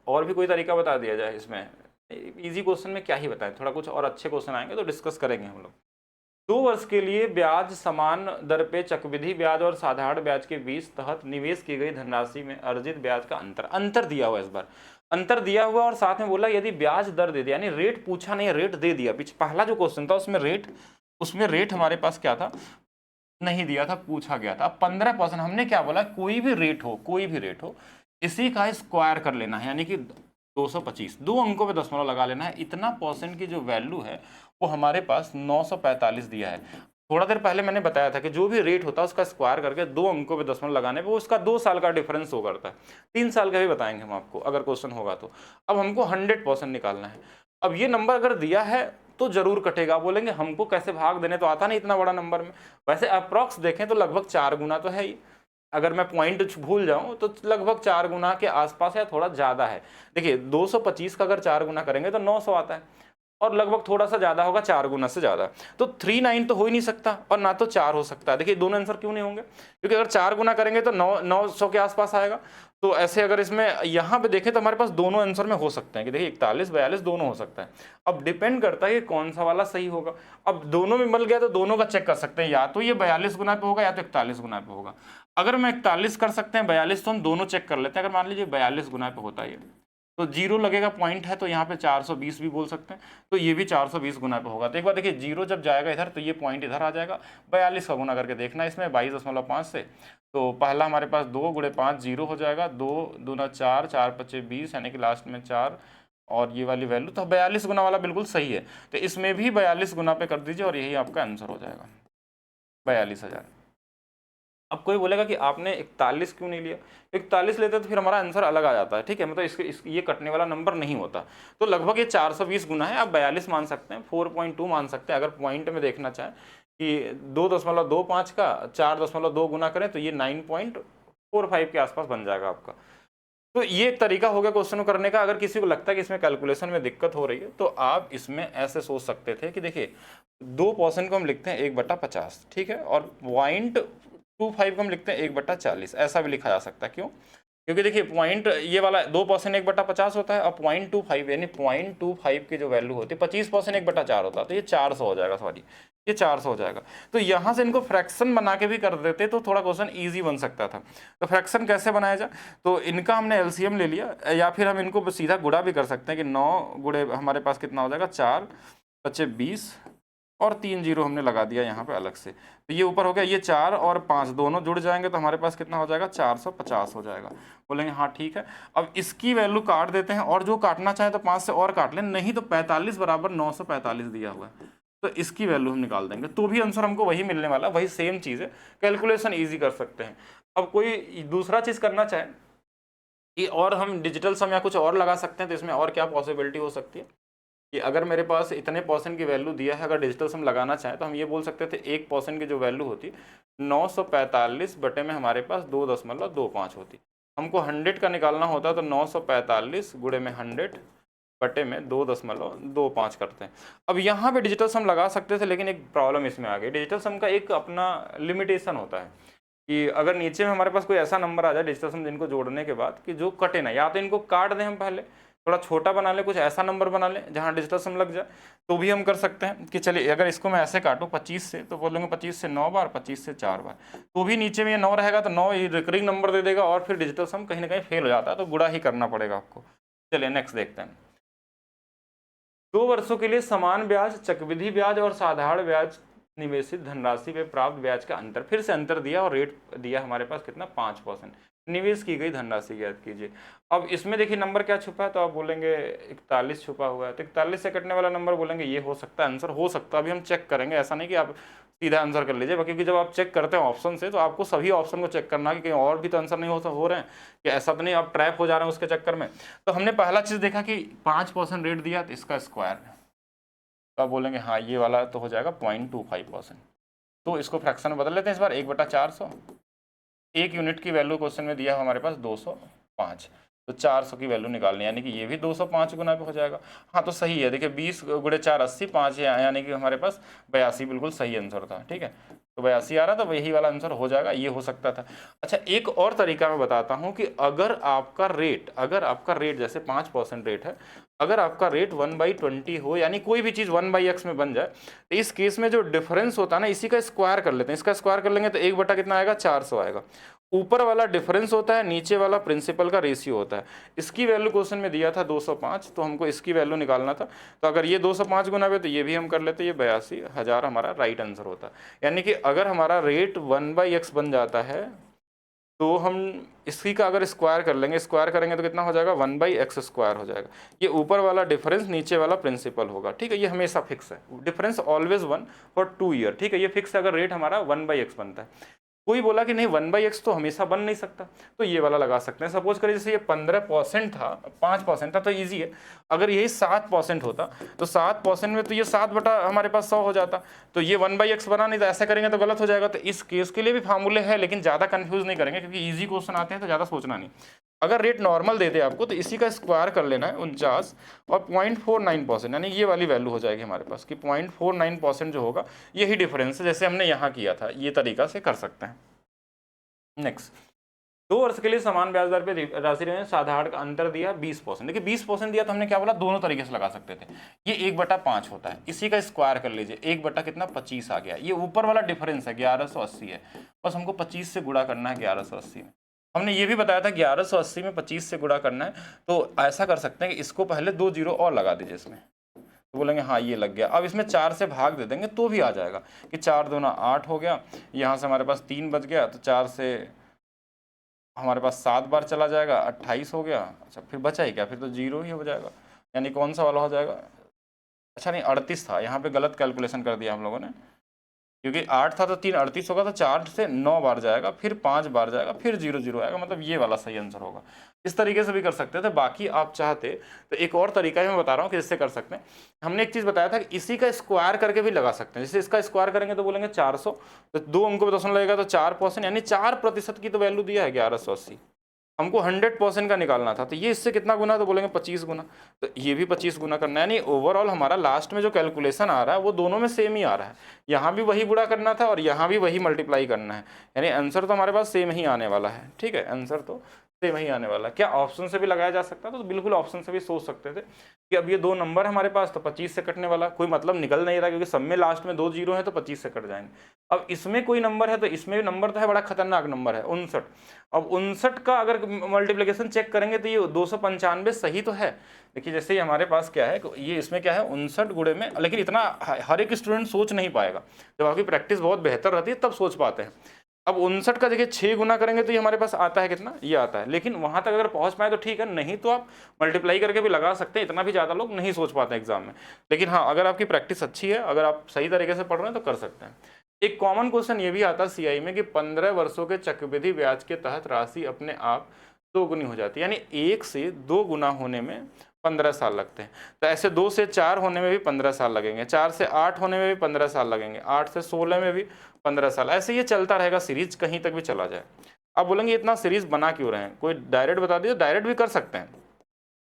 और भी कोई तरीका बता दिया जाए इसमें, इजी क्वेश्चन में क्या ही बताएं, थोड़ा कुछ और अच्छे क्वेश्चन आएंगे तो डिस्कस करेंगे हम लोग। 2 वर्ष के लिए ब्याज समान दर पे चक्रवृद्धि ब्याज और साधारण ब्याज के बीच तहत निवेश की गई धनराशि में अर्जित ब्याज का अंतर दिया हुआ, इस बार अंतर दिया हुआ, और साथ में बोला यदि ब्याज दर दे दिया, यानी रेट पूछा नहीं, रेट दे दिया। पहला जो क्वेश्चन था उसमें रेट हमारे पास क्या था, नहीं दिया था, पूछा गया था। अब 15% हमने क्या बोला, कोई भी रेट हो इसी का स्क्वायर कर लेना है, यानी कि 225, 2 अंकों पे दशमलव लगा लेना है। इतना परसेंट की जो वैल्यू है वो हमारे पास 945 दिया है। थोड़ा देर पहले मैंने बताया था कि जो भी रेट होता है उसका स्क्वायर करके 2 अंकों पे दशमलव लगाने पे वो उसका 2 साल का डिफरेंस हो करता है। 3 साल का भी बताएंगे हम आपको अगर क्वेश्चन होगा तो। अब हमको 100% निकालना है। अब ये नंबर अगर दिया है तो जरूर कटेगा, बोलेंगे हमको कैसे भाग देने, तो आता नहीं इतना बड़ा नंबर में। वैसे अप्रॉक्स देखें तो लगभग 4 गुना तो है ही, अगर मैं पॉइंट भूल जाऊं तो लगभग 4 गुना के आसपास या थोड़ा ज़्यादा है। देखिए 225 का अगर 4 गुना करेंगे तो 900 आता है, और लगभग थोड़ा सा ज़्यादा होगा 4 गुना से ज़्यादा। तो 39 तो हो ही नहीं सकता और ना तो 4 हो सकता है। देखिए दोनों आंसर क्यों नहीं होंगे, क्योंकि अगर 4 गुना करेंगे तो 900 के आसपास आएगा। तो ऐसे अगर इसमें यहाँ पे देखें तो हमारे पास दोनों आंसर में हो सकते हैं कि देखिए 41 42 दोनों हो सकता है। अब डिपेंड करता है कि कौन सा वाला सही होगा। अब दोनों में मिल गया तो दोनों का चेक कर सकते हैं, या तो ये 42 गुना पे होगा या तो 41 गुना पे होगा। अगर मैं 41 कर सकते हैं 42 तो हम दोनों चेक कर लेते हैं। अगर मान लीजिए 42 गुना पे होता है तो 0 लगेगा, पॉइंट है तो यहाँ पे 420 भी बोल सकते हैं, तो ये भी 420 गुना पे होगा। तो एक बार देखिए 0 जब जाएगा इधर तो ये पॉइंट इधर आ जाएगा, 42 का गुना करके देखना इसमें 22.5 से। तो पहला हमारे पास 2 गुणे 5 0 हो जाएगा, 2 दूना 4, 4 पचे 20, यानी कि लास्ट में 4 और ये वाली वैल्यू, तो 42 गुना वाला बिल्कुल सही है। तो इसमें भी 42 गुना पे कर दीजिए और यही आपका आंसर हो जाएगा 42,000। अब कोई बोलेगा कि आपने 41 क्यों नहीं लिया, 41 लेते तो फिर हमारा आंसर अलग आ जाता है, ठीक है, मतलब ये कटने वाला नंबर नहीं होता। तो लगभग ये 420 गुना है, आप 42 मान सकते हैं, 4.2 मान सकते हैं। अगर पॉइंट में देखना चाहें कि 2.25 का 4.2 गुना करें तो ये 9.45 के आसपास बन जाएगा आपका। तो ये एक तरीका हो गया क्वेश्चन करने का। अगर किसी को लगता है कि इसमें कैलकुलेशन में दिक्कत हो रही है तो आप इसमें ऐसे सोच सकते थे कि देखिए 2% को हम लिखते हैं 1/50, ठीक है, और पॉइंट 0.25 को हम लिखते हैं 1/40, ऐसा भी लिखा जा सकता है। क्यों? क्योंकि देखिए पॉइंट ये वाला 2% 1/50 होता है, और 0.25 यानी 0.25 की जो वैल्यू होती है 25% 1/4 होता है, तो ये 400 हो जाएगा, सॉरी ये 400 हो जाएगा। तो यहाँ से इनको फ्रैक्शन बना के भी कर देते तो थोड़ा क्वेश्चन ईजी बन सकता था। तो फ्रैक्शन कैसे बनाया जाए, तो इनका हमने एलसीएम ले लिया, या फिर हम इनको सीधा गुणा भी कर सकते हैं कि 9 गुणे हमारे पास कितना हो जाएगा, 4 बच्चे 20 और 3 जीरो हमने लगा दिया यहाँ पे अलग से। तो ये ऊपर हो गया, ये 4 और 5 दोनों जुड़ जाएंगे तो हमारे पास कितना हो जाएगा, 450 हो जाएगा। बोलेंगे हाँ ठीक है। अब इसकी वैल्यू काट देते हैं, और जो काटना चाहे तो 5 से और काट लें, नहीं तो 45 बराबर 945 दिया हुआ है, तो इसकी वैल्यू हम निकाल देंगे, तो भी आंसर हमको वही मिलने वाला, वही सेम चीज़ है। कैलकुलेशन ईजी कर सकते हैं। अब कोई दूसरा चीज़ करना चाहे कि और हम डिजिटल सम या कुछ और लगा सकते हैं, तो इसमें और क्या पॉसिबिलिटी हो सकती है कि अगर मेरे पास इतने % की वैल्यू दिया है, अगर डिजिटल सम लगाना चाहें तो हम ये बोल सकते थे 1% की जो वैल्यू होती 945 बटे में हमारे पास 2.25 होती। हमको 100 का निकालना होता तो 945 गुणे में 100 बटे में 2.25 करते हैं। अब यहाँ पे डिजिटल सम लगा सकते थे, लेकिन एक प्रॉब्लम इसमें आ गई। डिजिटल सम का एक अपना लिमिटेशन होता है कि अगर नीचे में हमारे पास कोई ऐसा नंबर आ जाए डिजिटल सम जिनको जोड़ने के बाद कि जो कटे ना, या तो इनको काट दें हम पहले, थोड़ा छोटा बना ले, कुछ ऐसा नंबर बना ले जहाँ डिजिटल सम लग जाए, तो भी हम कर सकते हैं कि चलिए अगर इसको मैं ऐसे काटूँ 25 से, तो बोलेंगे 25 से 9 बार, 25 से 4 बार, तो भी नीचे में ये 9 रहेगा, तो 9 ये रिकरिंग नंबर दे देगा, और फिर डिजिटल सम कहीं ना कहीं फेल हो जाता है, तो गुणा ही करना पड़ेगा आपको। चलिए नेक्स्ट देखते हैं। 2 वर्षों के लिए समान ब्याज, चक्रवृद्धि ब्याज और साधारण ब्याज निवेशित धनराशि पे प्राप्त ब्याज का अंतर, फिर से अंतर दिया और रेट दिया हमारे पास कितना, 5%। निवेश की गई धनराशि ज्ञात कीजिए। अब इसमें देखिए नंबर क्या छुपा है, तो आप बोलेंगे 41 छुपा हुआ है, तो 41 से कटने वाला नंबर बोलेंगे ये हो सकता है आंसर, हो सकता है। अभी हम चेक करेंगे, ऐसा नहीं कि आप सीधा आंसर कर लीजिए, क्योंकि जब आप चेक करते हैं ऑप्शन से, तो आपको सभी ऑप्शन को चेक करना कि कहीं और भी तो आंसर नहीं हो रहे हैं, कि ऐसा तो नहीं आप ट्रैप हो जा रहे हैं उसके चक्कर में। तो हमने पहला चीज़ देखा कि 5% रेट दिया, तो इसका स्क्वायर, तो आप बोलेंगे हाँ ये वाला तो हो जाएगा 0.25%। तो इसको फ्रैक्शन में बदल लेते हैं इस बार, 1/400। 1 यूनिट की वैल्यू क्वेश्चन में दिया हमारे पास 205, तो 400 की वैल्यू निकालनी, यानी कि ये भी 205 गुना पे हो जाएगा। हाँ तो सही है, देखिए 20 गुणे 4 80, 5 यानी कि हमारे पास 82 बिल्कुल सही आंसर था। ठीक है, तो 82 आ रहा था, वही वाला आंसर हो जाएगा, ये हो सकता था। अच्छा एक और तरीका मैं बताता हूँ कि अगर आपका रेट जैसे 5% रेट है, अगर आपका रेट 1/20 हो, यानी कोई भी चीज़ 1/x में बन जाए, तो इस केस में जो डिफरेंस होता है ना, इसी का स्क्वायर कर लेते हैं। इसका स्क्वायर कर लेंगे तो 1 बटा कितना आएगा, 400 आएगा। ऊपर वाला डिफरेंस होता है, नीचे वाला प्रिंसिपल का रेशियो होता है। इसकी वैल्यू क्वेश्चन में दिया था 205, तो हमको इसकी वैल्यू निकालना था। तो अगर ये 205 गुना पे, तो ये भी हम कर लेते, ये 82,000 हमारा राइट आंसर होता। यानी कि अगर हमारा रेट 1/x बन जाता है, तो हम इसी का अगर स्क्वायर कर लेंगे, स्क्वायर करेंगे तो कितना हो जाएगा, 1/x² हो जाएगा। ये ऊपर वाला डिफरेंस, नीचे वाला प्रिंसिपल होगा। ठीक है, ये हमेशा फिक्स है, डिफरेंस ऑलवेज 1 फॉर 2 ईयर। ठीक है, ये फिक्स है अगर रेट हमारा 1/x बनता है। कोई बोला कि नहीं 1/x तो हमेशा बन नहीं सकता, तो ये वाला लगा सकते हैं। सपोज करिए जैसे ये 15% था, 5% था, तो ईजी है। अगर यही 7% होता, तो 7% में तो ये 7 बटा हमारे पास 100 हो जाता, तो ये 1/x बना नहीं, तो ऐसा करेंगे तो गलत हो जाएगा। तो इस केस के लिए भी फार्मूले हैं, लेकिन ज़्यादा कन्फ्यूज नहीं करेंगे, क्योंकि ईजी क्वेश्चन आते हैं तो ज़्यादा सोचना नहीं। अगर रेट नॉर्मल दे दे आपको, तो इसी का स्क्वायर कर लेना है 49 और 0.49%, यानी ये वाली वैल्यू हो जाएगी हमारे पास कि 0.49% जो होगा, यही डिफरेंस है जैसे हमने यहाँ किया था। ये तरीका से कर सकते हैं। नेक्स्ट, 2 वर्ष के लिए समान ब्याज दर पे राशि में साधारण का अंतर दिया 20%। देखिए 20% दिया, तो हमने क्या बोला, दोनों तरीके से लगा सकते थे। ये 1/5 होता है, इसी का स्क्वायर कर लीजिए, 1 बटा कितना 25 आ गया। ये ऊपर वाला डिफरेंस है 1180 है, बस हमको 25 से गुणा करना है 1180 में। हमने ये भी बताया था 1180 में 25 से गुणा करना है, तो ऐसा कर सकते हैं कि इसको पहले 2 जीरो और लगा दीजिए इसमें, तो बोलेंगे हाँ ये लग गया। अब इसमें 4 से भाग दे देंगे तो भी आ जाएगा कि 4 दूना 8 हो गया, यहाँ से हमारे पास 3 बच गया, तो 4 से हमारे पास 7 बार चला जाएगा, 28 हो गया। अच्छा फिर बचा ही क्या, फिर तो 0 ही हो जाएगा, यानी कौन सा वाला हो जाएगा, अच्छा नहीं 38 था, यहाँ पे गलत कैलकुलेशन कर दिया हम लोगों ने, क्योंकि 8 था तो 3 38 होगा, तो 4 से 9 बार जाएगा, फिर 5 बार जाएगा, फिर 0 0 आएगा, मतलब ये वाला सही आंसर होगा। इस तरीके से भी कर सकते थे। बाकी आप चाहते तो एक और तरीका ही मैं बता रहा हूँ कि जिससे कर सकते हैं। हमने एक चीज़ बताया था कि इसी का स्क्वायर करके भी लगा सकते हैं। जैसे इसका स्क्वायर करेंगे तो बोलेंगे 400, तो 2 अंकों पे 10 लगेगा, तो 4%, यानी 4% की तो वैल्यू दिया है 1180। हमको 100% का निकालना था, तो ये इससे कितना गुना, तो बोलेंगे 25 गुना, तो ये भी 25 गुना करना है। यानी ओवरऑल हमारा लास्ट में जो कैलकुलेशन आ रहा है वो दोनों में सेम ही आ रहा है, यहाँ भी वही गुणा करना था और यहाँ भी वही मल्टीप्लाई करना है, यानी आंसर तो हमारे पास सेम ही आने वाला है। ठीक है, आंसर तो सेम ही आने वाला है। क्या ऑप्शन से भी लगाया जा सकता था? तो बिल्कुल ऑप्शन से भी सोच सकते थे कि अब ये दो नंबर हमारे पास, तो 25 से कटने वाला कोई मतलब निकल नहीं रहा, क्योंकि सब में लास्ट में 2 जीरो है तो 25 से कट जाएंगे। अब इसमें कोई नंबर है, तो इसमें भी नंबर तो है, बड़ा खतरनाक नंबर है 59। अब 59 का अगर मल्टीप्लिकेशन चेक करेंगे तो ये 295 सही तो है। देखिए जैसे ही हमारे पास क्या है, ये इसमें क्या है 59 गुणे में, लेकिन इतना हर एक स्टूडेंट सोच नहीं पाएगा, जब आपकी प्रैक्टिस बहुत बेहतर रहती है तब सोच पाते हैं। अब 59 का देखिए 6 गुना करेंगे तो ये हमारे पास आता है कितना, ये आता है, लेकिन वहां तक अगर पहुंच पाए तो ठीक है, नहीं तो आप मल्टीप्लाई करके भी लगा सकते हैं। इतना भी ज़्यादा लोग नहीं सोच पाते एग्जाम में, लेकिन हाँ अगर आपकी प्रैक्टिस अच्छी है, अगर आप सही तरीके से पढ़ रहे हैं तो कर सकते हैं। एक कॉमन क्वेश्चन ये भी आता है सीआई में कि 15 वर्षों के चक्रवृद्धि ब्याज के तहत राशि अपने आप 2 गुनी हो जाती है, यानी 1 से 2 गुना होने में 15 साल लगते हैं। तो ऐसे 2 से 4 होने में भी 15 साल लगेंगे, 4 से 8 होने में भी 15 साल लगेंगे, 8 से 16 में भी 15 साल, ऐसे ये चलता रहेगा सीरीज, कहीं तक भी चला जाए। आप बोलेंगे इतना सीरीज बना क्यों रहे हैं, कोई डायरेक्ट बता दीजिए, डायरेक्ट भी कर सकते हैं।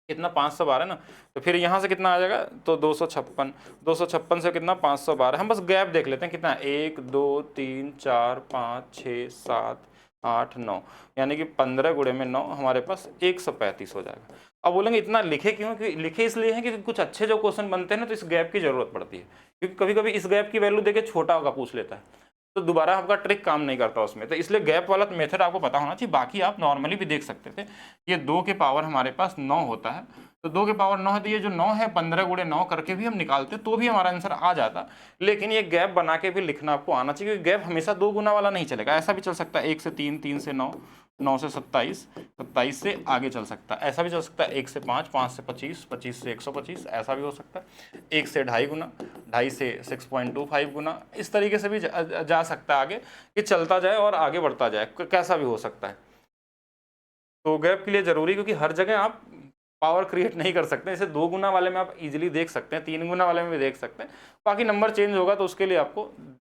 कितना 512 ना, तो फिर यहाँ से कितना आ जाएगा, तो 256, 256 से कितना 512। हम बस गैप देख लेते हैं कितना, 1 2 3 4 5 6 7 8 9, यानी कि 15 गुणे में 9 हमारे पास 135 हो जाएगा। अब बोलेंगे इतना लिखे क्यों, कि लिखे इसलिए हैं कि कुछ अच्छे जो क्वेश्चन बनते हैं ना तो इस गैप की जरूरत पड़ती है, क्योंकि कभी कभी इस गैप की वैल्यू देके छोटा होगा पूछ लेता है, तो दोबारा आपका ट्रिक काम नहीं करता उसमें, तो इसलिए गैप वाला मेथड आपको पता होना चाहिए। बाकी आप नॉर्मली भी देख सकते थे, ये 2 के पावर हमारे पास 9 होता है, तो 2 के पावर 9 है, तो ये जो 9 है 15 गुणे 9 करके भी हम निकालते तो भी हमारा आंसर आ जाता, लेकिन ये गैप बना के भी लिखना आपको आना चाहिए, क्योंकि गैप हमेशा 2 गुना वाला नहीं चलेगा, ऐसा भी चल सकता है 1 से 3, 3 से 9, 9 से 27, 27 से आगे चल सकता है, ऐसा भी चल सकता है 1 से 5, 5 से 25, 25 से 125, ऐसा भी हो सकता है 1 से 2.5 गुना, 2.5 से 6.25 गुना, इस तरीके से भी जा सकता है आगे, कि चलता जाए और आगे बढ़ता जाए, कैसा भी हो सकता है। तो गैप के लिए जरूरी, क्योंकि हर जगह आप पावर क्रिएट नहीं कर सकते, जैसे 2 गुना वाले में आप इजीली देख सकते हैं, 3 गुना वाले में भी देख सकते हैं, बाकी नंबर चेंज होगा तो उसके लिए आपको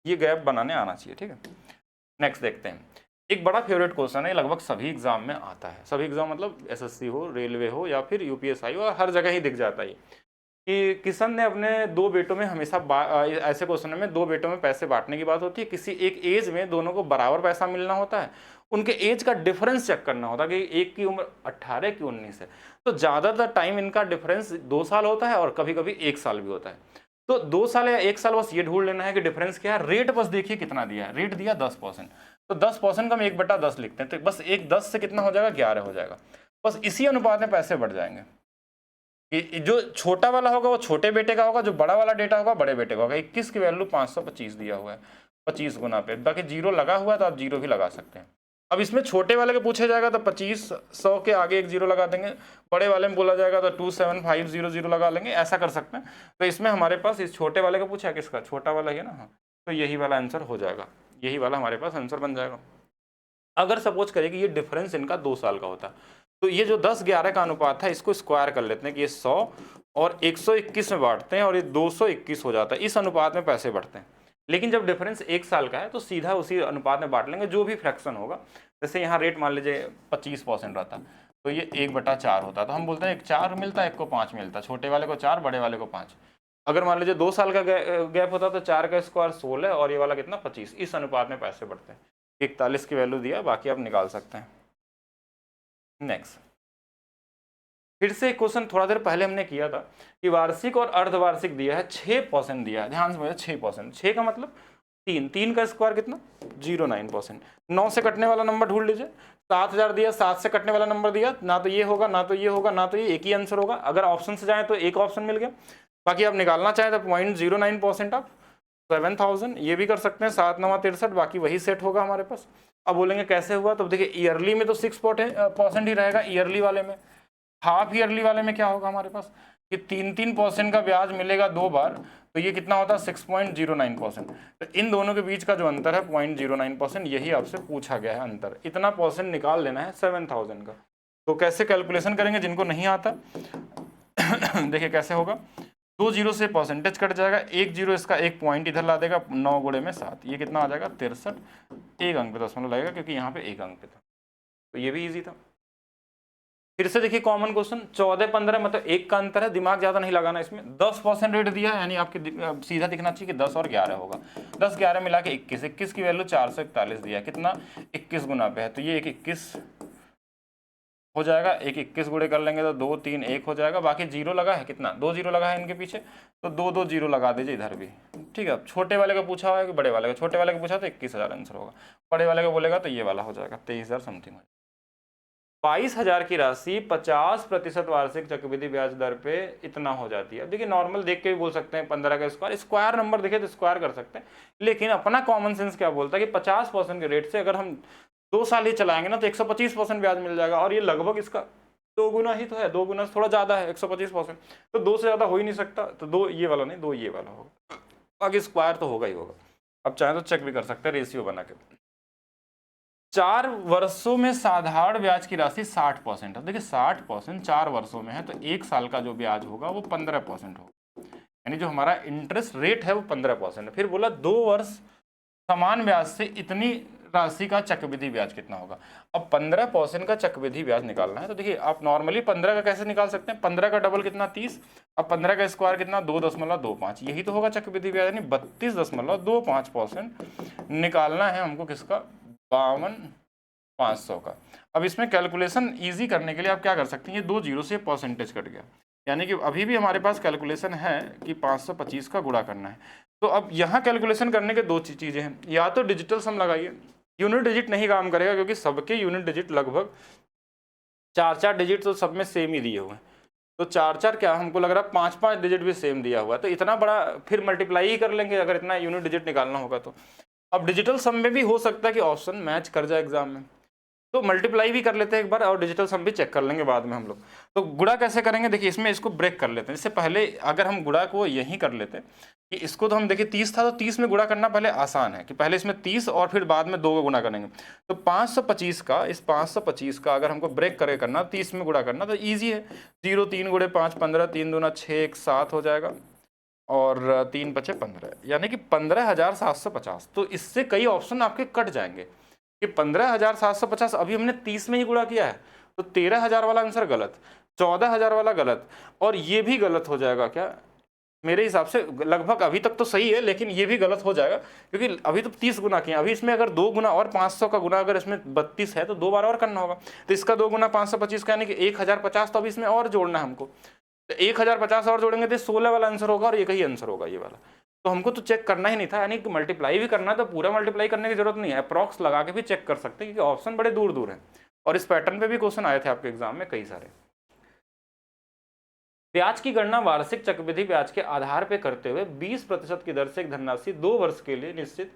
ये गैप बनाने आना चाहिए। ठीक है, नेक्स्ट देखते हैं। एक बड़ा फेवरेट क्वेश्चन है, लगभग सभी एग्जाम में आता है, सभी एग्जाम मतलब एसएससी हो, रेलवे हो या फिर यूपीएसआई हो, हर जगह ही दिख जाता है कि किशन ने अपने 2 बेटों में हमेशा ऐसे क्वेश्चन में 2 बेटों में पैसे बांटने की बात होती है, किसी एक एज में दोनों को बराबर पैसा मिलना होता है, उनके एज का डिफरेंस चेक करना होता है कि एक की उम्र 18 की 19 है, तो ज़्यादातर टाइम इनका डिफरेंस 2 साल होता है और कभी कभी 1 साल भी होता है। तो 2 साल या 1 साल बस ये ढूंढ लेना है कि डिफरेंस क्या है। रेट बस देखिए कितना दिया है, रेट दिया 10%, तो 10% का हम 1/10 लिखते हैं, तो बस 1/10 से कितना हो जाएगा, 11 हो जाएगा। बस इसी अनुपात में पैसे बढ़ जाएंगे, कि जो छोटा वाला होगा वो छोटे बेटे का होगा, जो बड़ा वाला डेटा होगा बड़े बेटे का होगा। 21 की वैल्यू 525 दिया हुआ है 25 गुना पे, बाकी जीरो लगा हुआ है तो आप जीरो भी लगा सकते हैं। अब इसमें छोटे वाले के पूछा जाएगा तो 2500 के आगे एक जीरो लगा देंगे, बड़े वाले में बोला जाएगा तो 27500 लगा लेंगे, ऐसा कर सकते हैं। तो इसमें हमारे पास इस छोटे वाले का पूछा है, किसका, छोटा वाला है ना, हाँ, तो यही वाला आंसर हो जाएगा, यही वाला हमारे पास आंसर बन जाएगा। अगर सपोज करें कि ये डिफरेंस इनका 2 साल का होता, तो ये जो 10-11 का अनुपात है इसको स्क्वायर कर लेते हैं कि ये 100 और 121 में बांटते हैं और ये 221 हो जाता है, इस अनुपात में पैसे बढ़ते हैं। लेकिन जब डिफरेंस 1 साल का है तो सीधा उसी अनुपात में बांट लेंगे, जो भी फ्रैक्शन होगा। जैसे यहाँ रेट मान लीजिए 25% रहता, तो ये 1/4 होता, तो हम बोलते हैं 1 4 मिलता है, 1 को 5 मिलता, छोटे वाले को 4, बड़े वाले को 5। अगर मान लीजिए 2 साल का गैप होता तो 4 का स्क्वायर 16 और ये वाला कितना 25, इस अनुपात में पैसे बढ़ते हैं। 41 की वैल्यू दिया, बाकी आप निकाल सकते हैं। नेक्स्ट, फिर से एक क्वेश्चन थोड़ा देर पहले हमने किया था कि वार्षिक और अर्धवार्षिक दिया है, 6% दिया है, ध्यान से 6%, 6 का मतलब 3, 3 का स्क्वायर कितना 09%। 9 से कटने वाला नंबर ढूंढ लीजिए, 7000 दिया, 7 से कटने वाला नंबर दिया, ना तो ये होगा ना तो ये होगा ना तो ये, एक ही आंसर होगा। अगर ऑप्शन से जाए तो एक ऑप्शन मिल गया, बाकी आप निकालना चाहें तो 0.09% ऑफ 7000 ये भी कर सकते हैं, 7 9 63, बाकी वही सेट होगा हमारे पास। अब बोलेंगे कैसे हुआ, तो देखिए ईयरली में तो 6% ही रहेगा, ईयरली वाले में। हाफ ईयरली वाले में क्या होगा हमारे पास कि 3% का ब्याज मिलेगा 2 बार, तो ये कितना होता है 6.09%। तो इन दोनों के बीच का जो अंतर है 0.09%, यही आपसे पूछा गया है अंतर, इतना परसेंट निकाल लेना है 7000 का। तो कैसे कैलकुलेशन करेंगे, जिनको नहीं आता देखिए कैसे होगा, 2 जीरो से परसेंटेज कट जाएगा, 1 जीरो इसका 1 पॉइंट इधर ला देगा, 9 गुणे में 7, ये कितना आ जाएगा 63, 1 अंक पे दशमलव लगेगा क्योंकि यहाँ पे 1 अंक पे था, तो ये भी ईजी था। फिर से देखिए कॉमन क्वेश्चन 14 15 मतलब एक का अंतर है, दिमाग ज्यादा नहीं लगाना इसमें। 10% रेट दिया है, यानी आपके सीधा दिखना चाहिए कि 10 और 11 होगा। 10 11 मिला के 21, 21 की वैल्यू 441 दिया है, कितना 21 गुना पे है, तो ये एक 21 हो जाएगा। एक 21 गुणे कर लेंगे तो 2 3 1 हो जाएगा। बाकी जीरो लगा है, कितना 2 जीरो लगा है इनके पीछे, तो 2 2 जीरो लगा दीजिए इधर भी। ठीक है, छोटे वाले का पूछा हुआ है कि बड़े वाले का? छोटे वाले का पूछा तो 21,000 आंसर होगा, बड़े वाले का बोलेगा तो ये वाला हो जाएगा 23,000 समथिंग। 22,000 की राशि 50% वार्षिक चक्रवृद्धि ब्याज दर पे इतना हो जाती है। देखिए नॉर्मल देख के भी बोल सकते हैं 15 का स्क्वायर, स्क्वायर नंबर देखे तो स्क्वायर कर सकते हैं, लेकिन अपना कॉमन सेंस क्या बोलता है कि 50% के रेट से अगर हम 2 साल ही चलाएंगे ना तो 125% ब्याज मिल जाएगा, और ये लगभग इसका 2 गुना ही तो है, 2 गुना थोड़ा ज्यादा है, 125%, तो 2 से ज्यादा हो ही नहीं सकता, तो 2 ये वाला नहीं, 2 ये वाला होगा, बाकी स्क्वायर तो होगा ही होगा। अब चाहे तो चेक भी कर सकते हैं रेशियो बना के। 4 वर्षों में साधारण ब्याज की राशि 60% है। देखिए 60% 4 वर्षों में है, तो 1 साल का जो ब्याज होगा वो 15% होगा, यानी जो हमारा इंटरेस्ट रेट है वो 15% है। फिर बोला 2 वर्ष समान ब्याज से इतनी राशि का चक्रवृद्धि ब्याज कितना होगा। अब 15% का चक्रवृद्धि ब्याज निकालना है, तो देखिए आप नॉर्मली 15 का कैसे निकाल सकते हैं, 15 का डबल कितना 30, अब 15 का स्क्वायर कितना 2.25, यही तो होगा चक्रवृद्धि ब्याज, यानी 32.25% निकालना है हमको किसका, 52,500 का। अब इसमें कैलकुलेशन इजी करने के लिए आप क्या कर सकते हैं, ये 2 जीरो से परसेंटेज कट गया, यानी कि अभी भी हमारे पास कैलकुलेशन है कि 525 का गुणा करना है। तो अब यहाँ कैलकुलेशन करने के 2 चीज़ें हैं, या तो डिजिटल सम लगाइए, यूनिट डिजिट नहीं काम करेगा क्योंकि सबके यूनिट डिजिट लगभग 4 डिजिट तो सब में सेम ही दिए हुए हैं, तो 4 क्या हमको लग रहा है 5 डिजिट भी सेम दिया हुआ है, तो इतना बड़ा फिर मल्टीप्लाई ही कर लेंगे अगर इतना यूनिट डिजिट निकालना होगा तो। अब डिजिटल सम में भी हो सकता है कि ऑप्शन मैच कर जाए एग्जाम में, तो मल्टीप्लाई भी कर लेते हैं एक बार, और डिजिटल सम भी चेक कर लेंगे बाद में हम लोग। तो गुणा कैसे करेंगे, देखिए इसमें इसको ब्रेक कर लेते हैं। इससे पहले अगर हम गुणा को यहीं कर लेते हैं कि इसको तो हम देखिए 30 था, तो 30 में गुणा करना पहले आसान है कि पहले इसमें 30 और फिर बाद में 2 को गुणा करेंगे, तो 525 का, इस 525 का अगर हमको ब्रेक करके करना 30 में गुणा करना तो ईजी है। 0 3 गुणे 5 15, 3 दूना 6 1 7 हो जाएगा, और 3 बचे 15, यानी कि 15,750। तो इससे कई ऑप्शन आपके कट जाएंगे कि 15,750 अभी हमने 30 में ही गुणा किया है, तो 13,000 वाला आंसर गलत, 14,000 वाला गलत, और ये भी गलत हो जाएगा क्या, मेरे हिसाब से लगभग अभी तक तो सही है, लेकिन ये भी गलत हो जाएगा क्योंकि अभी तो 30 गुना किया, अभी इसमें अगर 2 गुना और 500 का गुना अगर इसमें 32 है तो 2 बार और करना होगा, तो इसका 2 गुना 525 का यानी कि 1050, तो अभी इसमें और जोड़ना है हमको, तो 1050 और जोड़ेंगे तो 16 वाला आंसर होगा, और एक ही आंसर होगा ये वाला। तो हमको तो चेक करना ही नहीं था, यानी कि मल्टीप्लाई भी करना, तो पूरा मल्टीप्लाई करने की जरूरत नहीं है, अप्रॉक्स लगा के भी चेक कर सकते हैं क्योंकि ऑप्शन बड़े दूर दूर हैं, और इस पैटर्न पे भी क्वेश्चन आए थे आपके एग्जाम में कई सारे। ब्याज की गणना वार्षिक चक्रवृद्धि ब्याज के आधार पर करते हुए 20% की दर से एक धनराशि 2 वर्ष के लिए निश्चित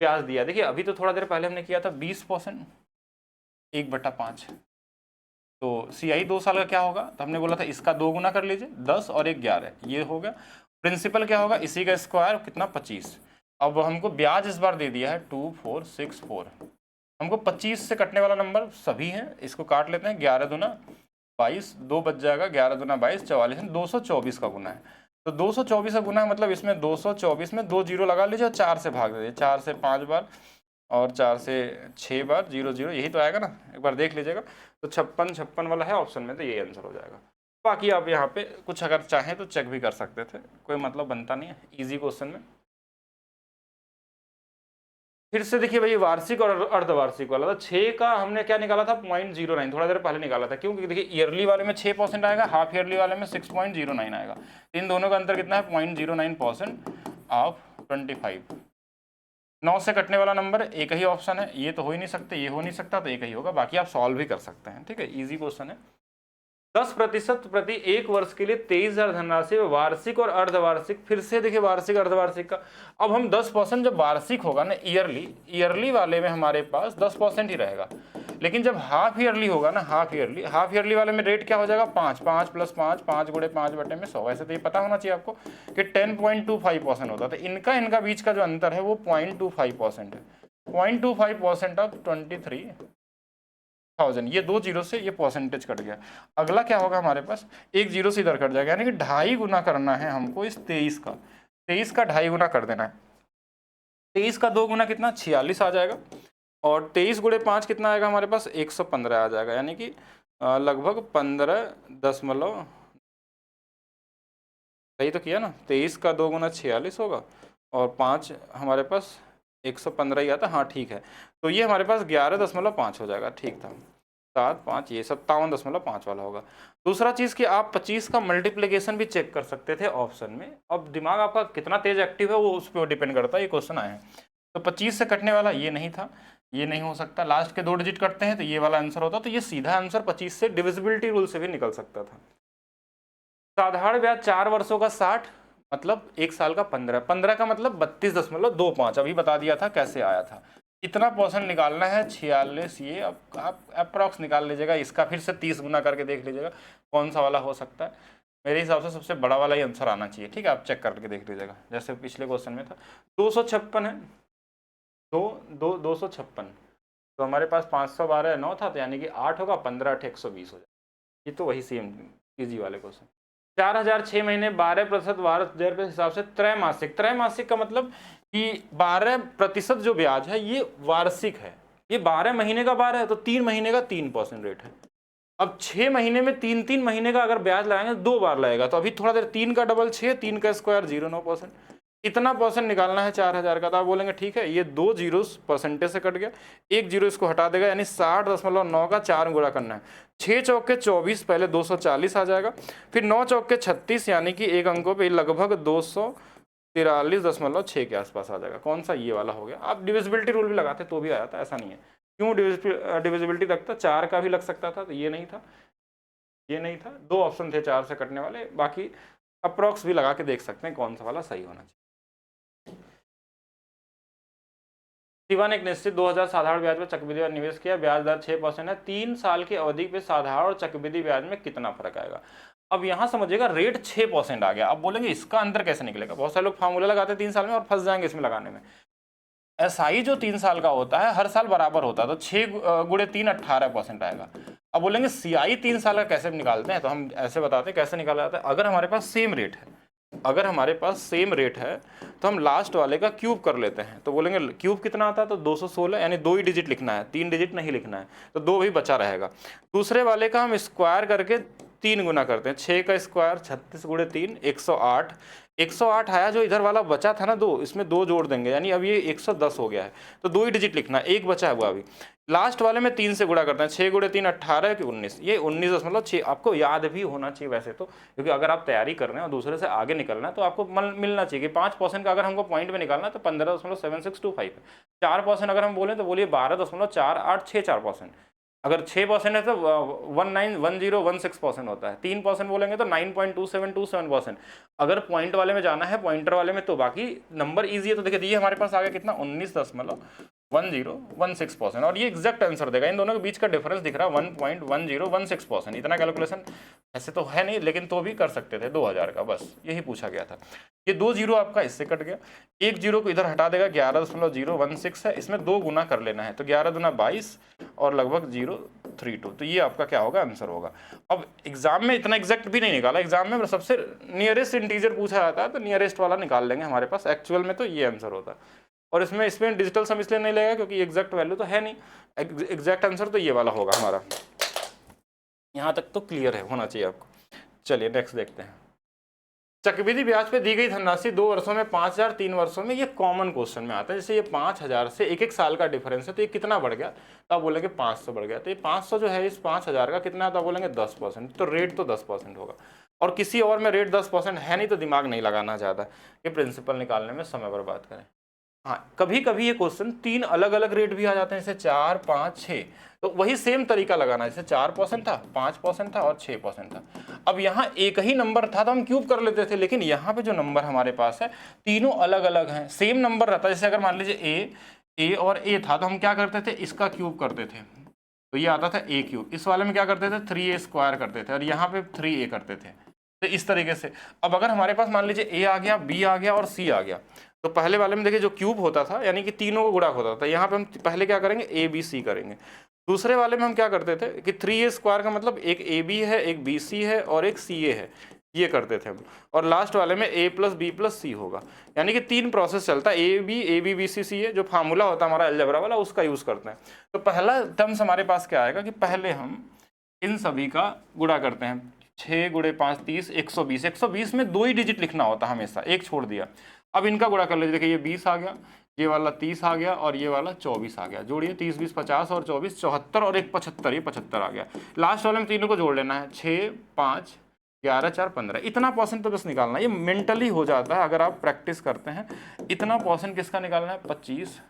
ब्याज दिया। देखिए अभी तो थोड़ा देर पहले हमने किया था 20%, 1/5, तो CI 2 साल का क्या होगा, तो हमने बोला था इसका 2 गुना कर लीजिए, 10 और 1 11, ये हो गया। प्रिंसिपल क्या होगा, इसी का स्क्वायर कितना 25। अब हमको ब्याज इस बार दे दिया है 2464, हमको 25 से कटने वाला नंबर सभी है, इसको काट लेते हैं, 11 दूना 22, 2 बच जाएगा, 11 दूना 22, 44, 224 का गुना है, तो 224 का गुना है, मतलब इसमें 224 में 2 जीरो लगा लीजिए और 4 से भाग दीजिए, 4 से 5 बार और 4 से 6 बार, 0 0, यही तो आएगा ना, एक बार देख लीजिएगा, तो 56 वाला है ऑप्शन में, तो ये आंसर हो जाएगा। बाकी आप यहाँ पे कुछ अगर चाहें तो चेक भी कर सकते थे, कोई मतलब बनता नहीं है, इजी क्वेश्चन में। फिर से देखिए भाई वार्षिक और अर्धवार्षिक वाला था, 6 का हमने क्या निकाला था 0.09, थोड़ा देर पहले निकाला था, क्योंकि देखिए ईयरली वाले में 6% आएगा, हाफ ईयरली वाले में 6.09 आएगा, इन दोनों का अंतर कितना है 0.09% ऑफ 25। 9 से कटने वाला नंबर एक ही ऑप्शन है, ये तो हो ही नहीं सकते, ये हो नहीं सकता, तो एक ही होगा, बाकी आप सॉल्व भी कर सकते हैं, ठीक है, इजी क्वेश्चन है। 10% प्रति 1 वर्ष के लिए 23,000 धनराशि वार्षिक और अर्धवार्षिक। फिर से देखिए वार्षिक अर्धवार्षिक का, अब हम 10% जब वार्षिक होगा ना, ईयरली वाले में हमारे पास 10% ही रहेगा, लेकिन जब हाफ ईयरली होगा ना, हाफ ईयरली वाले में रेट क्या हो जाएगा 5 5 + 5, 5 × 5/100। वैसे तो ये पता होना चाहिए आपको कि 10.25% होता है, तो इनका बीच का जो अंतर है वो 0.25% है, 0.25% ऑफ 23,000, ये 2 जीरो से ये परसेंटेज कट गया। अगला क्या होगा हमारे पास, 1 जीरो से इधर कट जाएगा, यानी कि 2.5 गुना करना है हमको इस 23 का, 23 का 2.5 गुना कर देना है, 23 का 2 गुना कितना 46 आ जाएगा, और 23 × 5 कितना आएगा हमारे पास 115 आ जाएगा, यानी कि लगभग 15 दशमलव, सही तो किया ना, 23 का 2 गुना 46 होगा और 5 हमारे पास 115 ही आता, हाँ ठीक है। तो ये हमारे पास 11.5 हो जाएगा, ठीक था। 7 5 ये 57.5 वाला होगा। दूसरा चीज़ कि आप 25 का मल्टीप्लिकेशन भी चेक कर सकते थे ऑप्शन में। अब दिमाग आपका कितना तेज एक्टिव है वो उस पर डिपेंड करता है। ये क्वेश्चन आए हैं तो 25 से कटने वाला ये नहीं था, ये नहीं हो सकता। लास्ट के 2 डिजिट कटते हैं तो ये वाला आंसर होता, तो ये सीधा आंसर 25 से डिविजिबिलिटी रूल से भी निकल सकता था। साधारण ब्याज 4 वर्षों का 60, मतलब 1 साल का 15, 15 का मतलब 32.25, अभी बता दिया था कैसे आया था। इतना परसेंट निकालना है 46, ये अब आप अप्रॉक्स निकाल लीजिएगा। इसका फिर से 30 गुना करके देख लीजिएगा कौन सा वाला हो सकता है। मेरे हिसाब से सबसे बड़ा वाला ही आंसर आना चाहिए, ठीक है। आप चेक करके देख लीजिएगा, जैसे पिछले क्वेश्चन में था 256 है, 256। तो हमारे पास 512 9 था, तो यानी कि 8 होगा, 15 8 120 हो जाएगा। ये तो वही सेम इजी वाले क्वेश्चन। 4000 6 महीने 12% वार्षिक दर के हिसाब से त्रैमासिक। त्रैमासिक का मतलब कि 12% जो ब्याज है ये वार्षिक है। ये 12 महीने का 12 है तो 3 महीने का 3% रेट है। अब 6 महीने में 3 महीने का अगर ब्याज लगाएंगे 2 बार लगेगा, तो अभी थोड़ा देर 3 का डबल 6, 3 का स्क्वायर 0.9%। इतना परसेंट निकालना है 4000 का। तो आप बोलेंगे ठीक है, ये 2 जीरो परसेंटेज से कट गया, 1 जीरो इसको हटा देगा, यानी 60.9 का 4 गुणा करना है। 6 चौके 24, पहले 240 आ जाएगा, फिर 9 चौके 36, यानी कि एक अंकों पे लगभग 243.6 के आसपास आ जाएगा। कौन सा, ये वाला हो गया। आप डिविजिबिलिटी रूल भी लगाते तो भी आया था, ऐसा नहीं है। क्यों डिविजिबिलिटी लगता, 4 का भी लग सकता था, तो ये नहीं था, ये नहीं था। 2 ऑप्शन थे 4 से कटने वाले, बाकी अप्रॉक्स भी लगा के देख सकते हैं कौन सा वाला सही होना चाहिए। शिवा ने एक निश्चित 2000 साधारण ब्याज पर चक्रवृद्धि ब्याज निवेश किया, ब्याज दर 6% है। 3 साल की अवधि पे साधारण और चक्रवृद्धि ब्याज में कितना फर्क आएगा। अब यहाँ समझिएगा रेट 6% आ गया। अब बोलेंगे इसका अंतर कैसे निकलेगा। बहुत सारे लोग फार्मूला लगाते हैं 3 साल में और फंस जाएंगे इसमें लगाने में। एसआई जो 3 साल का होता है हर साल बराबर होता है, तो 6 गुणे 3 18% आएगा। अब बोलेंगे सीआई 3 साल का कैसे निकालते हैं, तो हम ऐसे बताते हैं कैसे निकाला जाता है। अगर हमारे पास सेम रेट है, अगर हमारे पास सेम रेट है तो हम लास्ट वाले का क्यूब कर लेते हैं। तो बोलेंगे क्यूब कितना आता है, तो 216, यानी 2 ही डिजिट लिखना है, 3 डिजिट नहीं लिखना है, तो 2 भी बचा रहेगा। दूसरे वाले का हम स्क्वायर करके 3 गुना करते हैं। 6 का स्क्वायर 36 गुणे 3 108, 108 आया। जो इधर वाला बचा था ना 2, इसमें 2 जोड़ देंगे, यानी अब ये 110 हो गया है, तो 2 ही डिजिट लिखना है, एक बचा हुआ अभी। लास्ट वाले में 3 से गुणा करते हैं, 6 गुणे 3 18 कि 19, ये 19.6। आपको याद भी होना चाहिए वैसे तो, क्योंकि अगर आप तैयारी कर रहे हैं और दूसरे से आगे निकलना है तो आपको मिलना चाहिए कि 5% का अगर हमको पॉइंट में निकालना है तो 15.7625 है। 4% अगर हम बोलें तो बोलिए 12.4864%। अगर 6% है तो 191016% होता है। 3% बोलेंगे तो 9.2727%। अगर पॉइंट वाले में जाना है, पॉइंटर वाले में, तो बाकी नंबर ईजी है। तो देखिए ये हमारे पास आ गया कितना, 19.1016%, और ये एग्जैक्ट आंसर देगा। इन दोनों के बीच का डिफरेंस दिख रहा है 1.1016%। इतना कैलकुलेशन ऐसे तो है नहीं, लेकिन तो भी कर सकते थे 2000 का, बस यही पूछा गया था। ये 2 जीरो आपका इससे कट गया, 1 जीरो को इधर हटा देगा, 11.016 है, इसमें 2 गुना कर लेना है, तो 11 दूना 22 और लगभग 032। तो ये आपका क्या होगा, आंसर होगा। अब एग्जाम में इतना एग्जैक्ट भी नहीं निकाला, एग्जाम में सबसे नियरेस्ट इंटीजर पूछा जाता है तो नियरेस्ट वाला निकाल लेंगे हमारे पास। एक्चुअल में तो ये आंसर होता है, और इसमें डिजिटल सम इसलिए नहीं लगेगा क्योंकि एग्जैक्ट वैल्यू तो है नहीं। एग्जैक्ट आंसर तो ये वाला होगा हमारा। यहाँ तक तो क्लियर है, होना चाहिए आपको। चलिए नेक्स्ट देखते हैं। चक्रवृद्धि ब्याज पे दी गई धनराशि 2 वर्षों में 5000, 3 वर्षों में, ये कॉमन क्वेश्चन में आता है। जैसे ये 5000 से एक साल का डिफरेंस है, तो ये कितना बढ़ गया, तो आप बोलेंगे 500 बढ़ गया। तो ये 500 जो है इस 5000 का कितना है, तो आप बोलेंगे 10%। तो रेट तो 10% होगा, और किसी और में रेट 10% है नहीं, तो दिमाग नहीं लगाना ज़्यादा, ये प्रिंसिपल निकालने में समय बर्बाद करें। हाँ, कभी कभी ये क्वेश्चन 3 अलग अलग रेट भी आ जाते हैं, जैसे 4 5 6, तो वही सेम तरीका लगाना है। जैसे 4% था, 5% था और 6% था। अब यहाँ एक ही नंबर था तो हम क्यूब कर लेते थे, लेकिन यहाँ पे जो नंबर हमारे पास है तीनों अलग अलग हैं, सेम नंबर रहता है। जैसे अगर मान लीजिए ए और ए था, तो हम क्या करते थे, इसका क्यूब करते थे, तो ये आता था ए क्यूब। इस वाले में क्या करते थे, 3a स्क्वायर करते थे, और यहाँ पे 3a करते थे। तो इस तरीके से अब अगर हमारे पास मान लीजिए ए आ गया, बी आ गया और सी आ गया, तो पहले वाले में देखिए जो क्यूब होता था, यानी कि तीनों को गुणा होता था, यहाँ पे हम पहले क्या करेंगे, ए बी सी करेंगे। दूसरे वाले में हम क्या करते थे कि 3a स्क्वायर का मतलब एक ए बी है, एक बी सी है और एक सी ए है, ये करते थे हम। और लास्ट वाले में a प्लस बी प्लस सी होगा, यानी कि 3 प्रोसेस चलता है, ए बी बी सी सी ए, जो फार्मूला होता है हमारा अलजेब्रा वाला, उसका यूज़ करते हैं। तो पहला टर्म्स हमारे पास क्या आएगा कि पहले हम इन सभी का गुणा करते हैं। 6 गुणे 5 30, 120। 120 में 2 ही डिजिट लिखना होता है हमेशा, एक छोड़ दिया। अब इनका गुणा कर लीजिए, देखिए ये 20 आ गया, ये वाला 30 आ गया और ये वाला 24 आ गया। जोड़िए 30 20 50 और 24 74 और एक 75, ये 75 आ गया। लास्ट वाले में तीनों को जोड़ लेना है, 6 5 11 4 15। इतना परसेंट तो बस निकालना है, ये मेंटली हो जाता है अगर आप प्रैक्टिस करते हैं। इतना परसेंट किसका निकालना है? 25।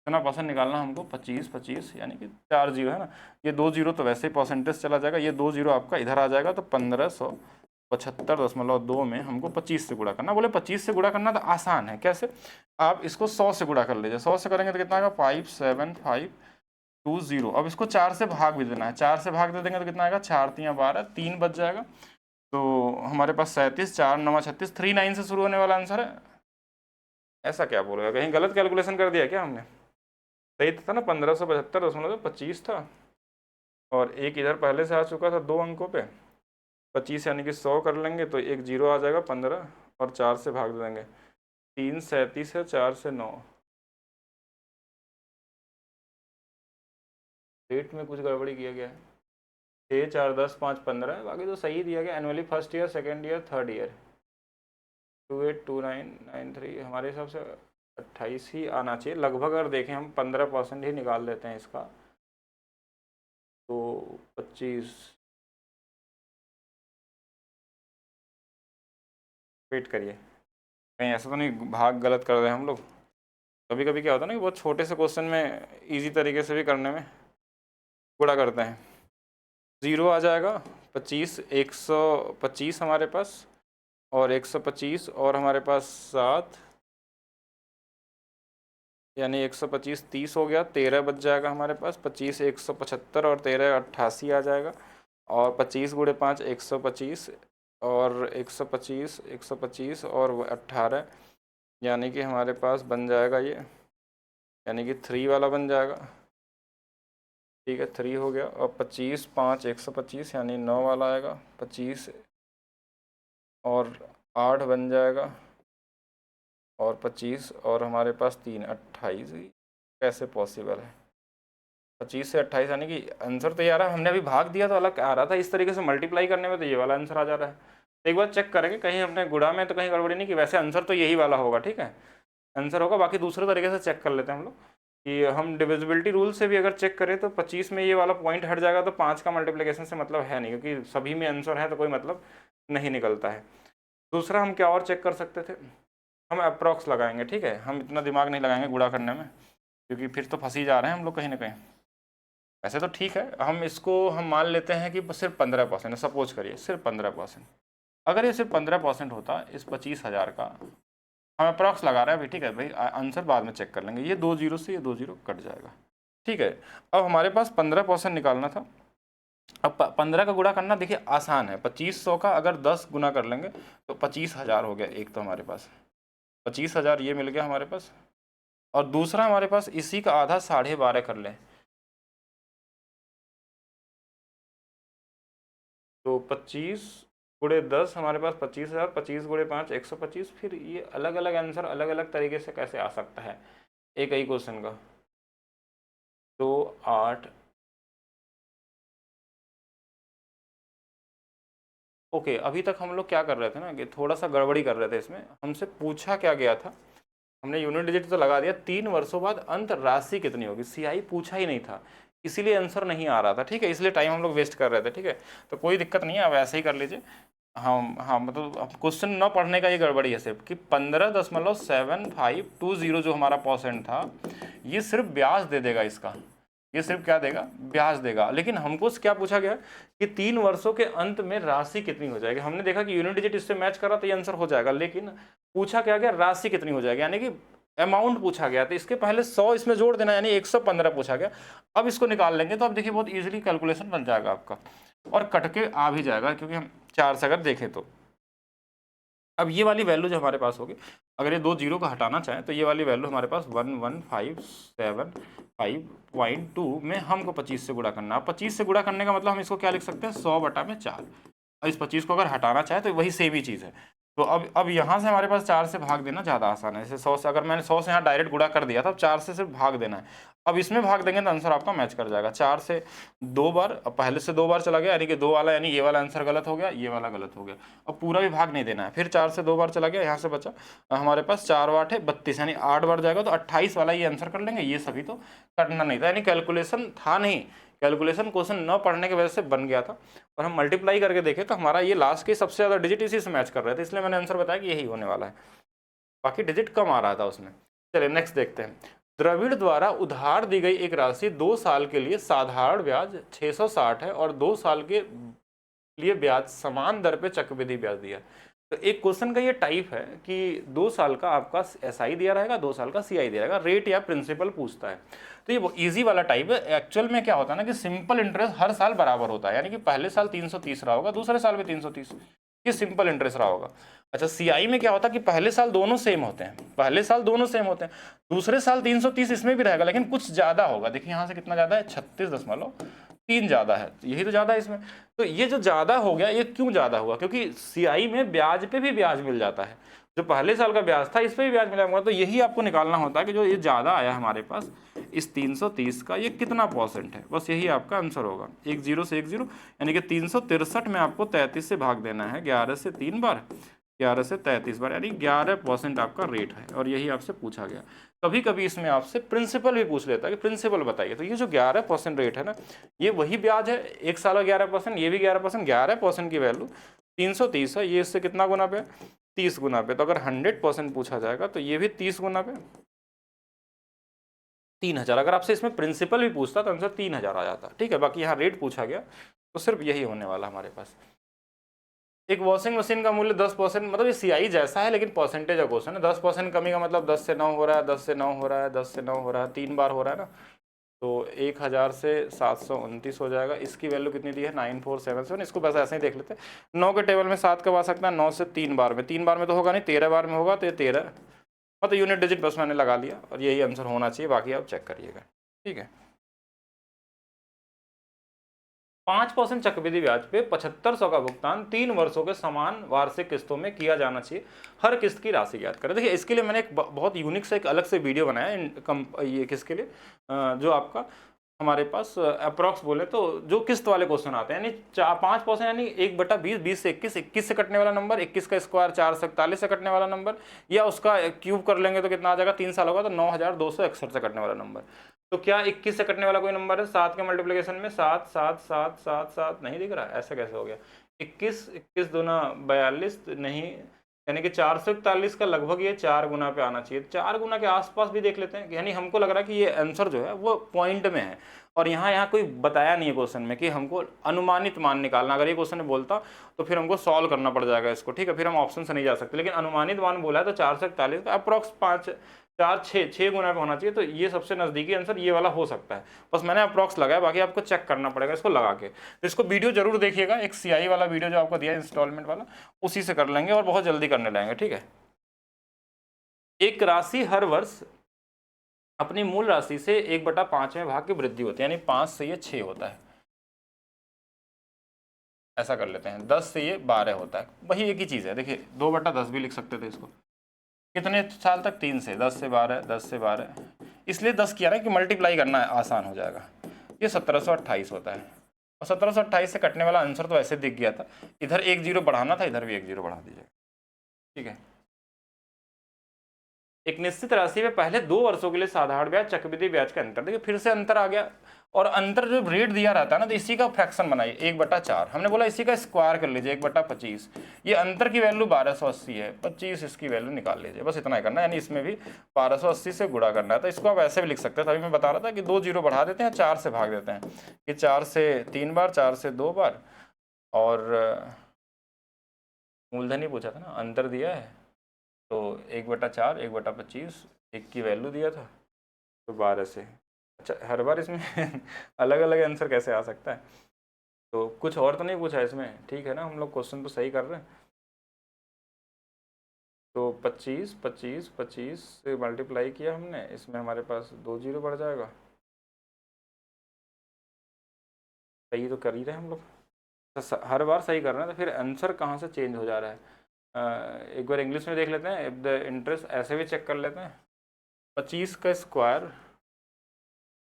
इतना परसेंट निकालना हमको 25 25, यानी कि 4 जीरो है ना, ये 2 जीरो तो वैसे ही परसेंटेज चला जाएगा, ये 2 जीरो आपका इधर आ जाएगा, तो 1575.2 में हमको 25 से गुणा करना। बोले 25 से गुणा करना तो आसान है, कैसे? आप इसको 100 से गुणा कर लीजिए। 100 से करेंगे तो कितना आएगा? 57520। अब इसको 4 से भाग भी देना है, 4 से भाग दे देंगे तो कितना आएगा? 4 3 12, 3 बच जाएगा। तो हमारे पास 37, 4 9 36, 39 से शुरू होने वाला आंसर है। ऐसा क्या बोलेगा? कहीं गलत कैलकुलेशन कर दिया क्या हमने? सही था ना, 1575.25 था, और एक इधर पहले से आ चुका था 2 अंकों पे। 25 यानी कि 100 कर लेंगे तो एक जीरो आ जाएगा, 15 और 4 से भाग देंगे। 3 37 है, 4 से 9। डेट में कुछ गड़बड़ी किया गया है। 6 4 10 5 15 है, बाकी तो सही दिया गया। Annually first year, second year, third year. 282993 हमारे हिसाब से 28 ही आना चाहिए लगभग। अगर देखें हम 15% ही निकाल देते हैं इसका, तो 25। वेट करिए, कहीं ऐसा तो नहीं भाग गलत कर रहे हैं हम लोग? कभी कभी क्या होता है ना कि बहुत छोटे से क्वेश्चन में इजी तरीके से भी करने में गुणा करते हैं। 0 आ जाएगा, 25 125 हमारे पास, और 125 और हमारे पास 7, यानी 125 30 हो गया, 13 बच जाएगा हमारे पास। 25 175 और 13 88 आ जाएगा। और 25 गुणे 5 125, और 125 125 और 18, यानी कि हमारे पास बन जाएगा ये, यानी कि 3 वाला बन जाएगा। ठीक है, 3 हो गया। और 25 5 125, यानी 9 वाला आएगा। 25 और 8 बन जाएगा, और 25 और हमारे पास 3 28। कैसे पॉसिबल है? 25 से 28, यानी कि आंसर तो ये आ रहा है, हमने अभी भाग दिया तो अलग आ रहा था, इस तरीके से मल्टीप्लाई करने में तो ये वाला आंसर आ जा रहा है। तो एक बार चेक करेंगे कहीं हमने गुणा में तो कहीं गड़बड़ी नहीं की। वैसे आंसर तो यही वाला होगा, ठीक है, आंसर होगा। बाकी दूसरे तरीके से चेक कर लेते हैं हम लोग कि हम डिविजिबिलिटी रूल से भी अगर चेक करें तो 25 में ये वाला पॉइंट हट जाएगा, तो 5 का मल्टीप्लिकेशन से मतलब है नहीं, क्योंकि सभी में आंसर है तो कोई मतलब नहीं निकलता है। दूसरा हम क्या और चेक कर सकते थे? हम अप्रॉक्स लगाएंगे, ठीक है, हम इतना दिमाग नहीं लगाएंगे गुणा करने में, क्योंकि फिर तो फंसी जा रहे हैं हम लोग कहीं ना कहीं। वैसे तो ठीक है, हम इसको हम मान लेते हैं कि सिर्फ 15% है, सपोज करिए सिर्फ 15%। अगर ये सिर्फ 15% होता इस 25,000 का, हम अप्रॉक्स लगा रहे हैं अभी, ठीक है भाई, आंसर बाद में चेक कर लेंगे। ये 2 जीरो से ये 2 जीरो कट जाएगा, ठीक है। अब हमारे पास 15% निकालना था। अब 15 का गुणा करना देखिए आसान है। 2500 का अगर 10 गुना कर लेंगे तो 25,000 हो गया। एक तो हमारे पास 25,000 ये मिल गया हमारे पास, और दूसरा हमारे पास इसी का आधा 12.5 कर लें तो 25 गुणे 10 हमारे पास 25,000। 25 गुणे 5 125। फिर ये अलग अलग आंसर अलग अलग तरीके से कैसे आ सकता है एक ही क्वेश्चन का? 2 8। ओके, अभी तक हम लोग क्या कर रहे थे ना कि थोड़ा सा गड़बड़ी कर रहे थे इसमें। हमसे पूछा क्या गया था, हमने यूनिट डिजिट तो लगा दिया, 3 वर्षों बाद अंत राशि कितनी होगी, सीआई पूछा ही नहीं था, इसीलिए आंसर नहीं आ रहा था, ठीक है, इसलिए टाइम हम लोग वेस्ट कर रहे थे, ठीक है। तो कोई दिक्कत नहीं है, आप ऐसे ही कर लीजिए। हाँ मतलब क्वेश्चन न पढ़ने का ये गड़बड़ी है सिर्फ कि 15.7520 जो हमारा परसेंट था, ये सिर्फ ब्याज दे देगा इसका। ये सिर्फ क्या देगा? ब्याज देगा। लेकिन हमको क्या पूछा गया कि 3 वर्षों के अंत में राशि कितनी हो जाएगी। हमने देखा कि यूनिट डिजिट इससे मैच करा तो ये आंसर हो जाएगा, लेकिन पूछा क्या गया? राशि कितनी हो जाएगी, यानी कि अमाउंट पूछा गया। तो इसके पहले 100 इसमें जोड़ देना, यानी 115 पूछा गया। अब इसको निकाल लेंगे तो अब देखिए बहुत इजीली कैलकुलेशन बन जाएगा आपका, और कट के आ भी जाएगा, क्योंकि हम 4 से अगर देखें तो। अब ये वाली वैल्यू जो हमारे पास होगी, अगर ये 2 जीरो का हटाना चाहें तो ये वाली वैल्यू हमारे पास 11575.2 में हमको 25 से गुणा करना है। 25 से गुणा करने का मतलब हम इसको क्या लिख सकते हैं? 100/4। और इस 25 को अगर हटाना चाहे तो वही सेम ही चीज़ है। तो अब यहाँ से हमारे पास 4 से भाग देना ज़्यादा आसान है। जैसे 100 से, अगर मैंने 100 से यहाँ डायरेक्ट गुणा कर दिया था, अब 4 से सिर्फ भाग देना है। अब इसमें भाग देंगे तो आंसर आपका मैच कर जाएगा। 4 से 2 बार, अब पहले से 2 बार चला गया यानी कि 2 वाला, यानी ये वाला आंसर गलत हो गया, ये वाला गलत हो गया। अब पूरा भी भाग नहीं देना है। फिर 4 से 2 बार चला गया, यहाँ से बचा हमारे पास 4 8 है 32, यानी 8 बार जाएगा तो 28 वाला ये आंसर कर लेंगे। ये सभी तो करना नहीं था, यानी कैलकुलेशन था नहीं, कैलकुलेशन क्वेश्चन न पढ़ने की वजह से बन गया था। और हम मल्टीप्लाई करके देखें तो हमारा ये लास्ट के सबसे ज़्यादा डिजिट इसी से मैच कर रहे थे, इसलिए मैंने आंसर बताया कि यही होने वाला है, बाकी डिजिट कम आ रहा था उसमें। चलिए नेक्स्ट देखते हैं। द्रविड़ द्वारा उधार दी गई एक राशि 2 साल के लिए साधारण ब्याज 660 है और 2 साल के लिए ब्याज समान दर पे चक्रवृद्धि ब्याज दिया। तो एक क्वेश्चन का ये टाइप है कि 2 साल का आपका एसआई दिया रहेगा, 2 साल का सीआई दिया रहेगा, रेट या प्रिंसिपल पूछता है। तो ये इजी वाला टाइप है। एक्चुअल में क्या होता है ना कि सिंपल इंटरेस्ट हर साल बराबर होता है, यानी कि पहले साल 330 रहा होगा, दूसरे साल भी 330, ये सिंपल इंटरेस्ट रहा होगा। अच्छा, सीआई में क्या होता है कि पहले साल दोनों सेम होते हैं, पहले साल दोनों सेम होते हैं, दूसरे साल 330 इसमें भी रहेगा, लेकिन कुछ ज़्यादा होगा। देखिए यहाँ से कितना ज़्यादा है, 36.3 ज़्यादा है, यही तो ज़्यादा है इसमें। तो ये जो ज़्यादा हो गया, ये क्यों ज़्यादा हुआ? क्योंकि सीआई में ब्याज पे भी ब्याज मिल जाता है, जो पहले साल का ब्याज था इस पर भी ब्याज मिला। तो यही आपको निकालना होता है कि जो ये ज़्यादा आया हमारे पास इस 330 का, ये कितना % है, बस यही आपका आंसर होगा। 1 0 से 1 0, यानी कि 363 में आपको 33 से भाग देना है, 11 से 3 बार, 11 से 33 बार, यानी 11% आपका रेट है। और यही आपसे पूछा गया। कभी कभी इसमें आपसे प्रिंसिपल भी पूछ लेता है कि प्रिंसिपल बताइए। तो ये जो 11% रेट है ना, ये वही ब्याज है, एक साल का 11%, ये भी 11%, 11% की वैल्यू 330 है, ये इससे कितना गुना पे, 30 गुना पे। तो अगर 100% पूछा जाएगा तो ये भी 30 गुना पे 3000। अगर आपसे इसमें प्रिंसिपल भी पूछता तो आंसर 3000 आ जाता, ठीक है। बाकी यहाँ रेट पूछा गया तो सिर्फ यही होने वाला हमारे पास। एक वॉशिंग मशीन का मूल्य 10%, मतलब ये सीआई जैसा है लेकिन परसेंटेज का क्वेश्चन है। 10% कमी का मतलब 10 से 9 हो रहा है, 10 से 9 हो रहा है, 10 से 9 हो रहा है, 3 बार हो रहा है ना। तो 1000 से 729 हो जाएगा। इसकी वैल्यू कितनी दी है, 9477। इसको बस ऐसे ही देख लेते हैं। 9 के टेबल में 7 कब आ सकता है, 9 से 3 बार में, 3 बार में तो होगा नहीं, 13 बार में होगा, तो ये 13, मतलब यूनिट डिजिट बस मैंने लगा लिया और यही आंसर होना चाहिए, बाकी आप चेक करिएगा, ठीक है। 5% चक्रवृद्धि ब्याज पे 7500 का भुगतान 3 वर्षों के समान वार्षिक किस्तों में किया जाना चाहिए। हर किस्त की राशि ज्ञात करें। देखिए इसके लिए मैंने एक बहुत यूनिक से एक अलग से वीडियो बनाया है, ये किसके लिए, जो आपका हमारे पास अप्रॉक्स बोले तो जो किस्त वाले क्वेश्चन आते हैं, यानी 5%, यानी 1/20, 20 से 21, 21 से कटने वाला नंबर, 21 का स्क्वायर 4 से 41 से कटने वाला नंबर, या उसका क्यूब कर लेंगे तो कितना आ जाएगा, 3 साल होगा तो 9261 से कटने वाला नंबर। तो क्या 21 से कटने वाला कोई नंबर है? 7 के मल्टीप्लिकेशन में 7 7 7 7 7 नहीं दिख रहा, ऐसा कैसे हो गया? 21 21 दूना 42 नहीं, यानी कि 441 का लगभग ये 4 गुना पे आना चाहिए। 4 गुना के आसपास भी देख लेते हैं, यानी हमको लग रहा है कि ये आंसर जो है वो पॉइंट में है। और यहाँ कोई बताया नहीं है क्वेश्चन में कि हमको अनुमानित मान निकालना। अगर ये क्वेश्चन में बोलता तो फिर हमको सॉल्व करना पड़ जाएगा इसको, ठीक है, फिर हम ऑप्शन से नहीं जा सकते। लेकिन अनुमानित मान बोला है तो 441 का अप्रॉक्स 5 4 6 गुना पे होना चाहिए। तो ये सबसे नज़दीकी आंसर ये वाला हो सकता है। बस मैंने अप्रॉक्स लगाया, बाकी आपको चेक करना पड़ेगा इसको लगा के। तो इसको वीडियो जरूर देखिएगा, एक सीआई वाला वीडियो जो आपको दिया इंस्टॉलमेंट वाला, उसी से कर लेंगे और बहुत जल्दी करने लगेंगे, ठीक है। एक राशि हर वर्ष अपनी मूल राशि से 1/5वें भाग की वृद्धि होती है, यानी 5 से ये 6 होता है। ऐसा कर लेते हैं, 10 से ये 12 होता है, वही एक ही चीज़ है। देखिए 2/10 भी लिख सकते थे इसको। कितने साल तक, 3 से 10 से 12, 10 से 12, इसलिए 10 किया ना कि मल्टीप्लाई करना आसान हो जाएगा। ये 1728 होता है। और 1728 से कटने वाला आंसर तो ऐसे दिख गया था, इधर 1 0 बढ़ाना था, इधर भी 1 0 बढ़ा दीजिएगा, ठीक है। एक निश्चित राशि में पहले 2 वर्षों के लिए साधारण ब्याज चक्रवृद्धि ब्याज का अंतर, देखिए फिर से अंतर आ गया। और अंतर जो रेट दिया रहता है ना, तो इसी का फ्रैक्शन बनाइए, 1/4। हमने बोला इसी का स्क्वायर कर लीजिए, 1/25। ये अंतर की वैल्यू 1280 है, 25 इसकी वैल्यू निकाल लीजिए, बस इतना ही करना है। यानी इसमें भी 1280 से गुणा करना है। तो इसको आप ऐसे भी लिख सकते हैं, तभी मैं बता रहा था कि 2 0 बढ़ा देते हैं, 4 से भाग देते हैं, कि 4 से 3 बार, 4 से 2 बार, और मूलधन ही पूछा था ना, अंतर दिया है तो 1/4, 1/25, 1 की वैल्यू दिया था तो 12 से। अच्छा, हर बार इसमें अलग अलग आंसर कैसे आ सकता है? तो कुछ और तो नहीं पूछा इसमें, ठीक है ना, हम लोग क्वेश्चन तो सही कर रहे हैं। तो 25 25 25 से मल्टीप्लाई किया हमने, इसमें हमारे पास 2 0 बढ़ जाएगा। सही तो कर ही रहे हैं हम लोग, तो हर बार सही कर रहे हैं, तो फिर आंसर कहाँ से चेंज हो जा रहा है? एक बार इंग्लिश में देख लेते हैं, इफ द इंटरेस्ट, ऐसे भी चेक कर लेते हैं। 25 का स्क्वायर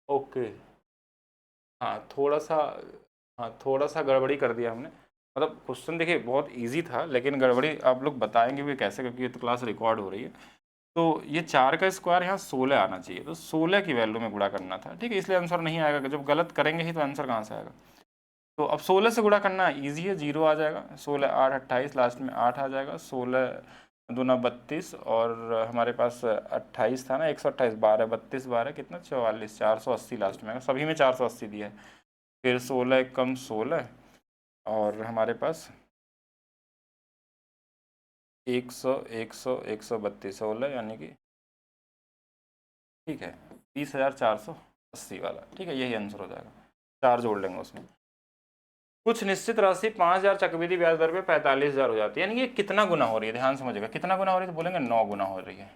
ओके। हाँ, थोड़ा-सा, हाँ, थोड़ा-सा गड़बड़ी कर दिया हमने। मतलब क्वेश्चन देखिए बहुत ईज़ी था, लेकिन गड़बड़ी आप लोग बताएँगे भी कैसे, क्योंकि ये तो क्लास रिकॉर्ड हो रही है। तो ये 4 का स्क्वायर यहाँ 16 आना चाहिए, तो 16 की वैल्यू में गुणा करना था, ठीक है? इसलिए आंसर नहीं आएगा, जब गलत करेंगे ही तो आंसर कहाँ से आएगा? तो अब 16 से गुणा करना ईज़ी है, 0 आ जाएगा, 16 8 28, लास्ट में 8 आ जाएगा, 16 दूना 32, और हमारे पास 28 था ना, 128, 12 32 12 कितना, 44, 480 लास्ट में आएगा, सभी में 480 दिया है। फिर 16 कम 16, और हमारे पास 100 100 132, 16 यानी कि, ठीक है, 20,480 वाला, ठीक है, यही आंसर हो जाएगा। 4 जोड़ लेंगे उसमें। कुछ निश्चित राशि 5,000 चक्रवृद्धि ब्याज दर पे 45,000 हो जाती है, यानी कि कितना गुना हो रही है, ध्यान समझिएगा, कितना गुना हो रही है, तो बोलेंगे 9 गुना हो रही है।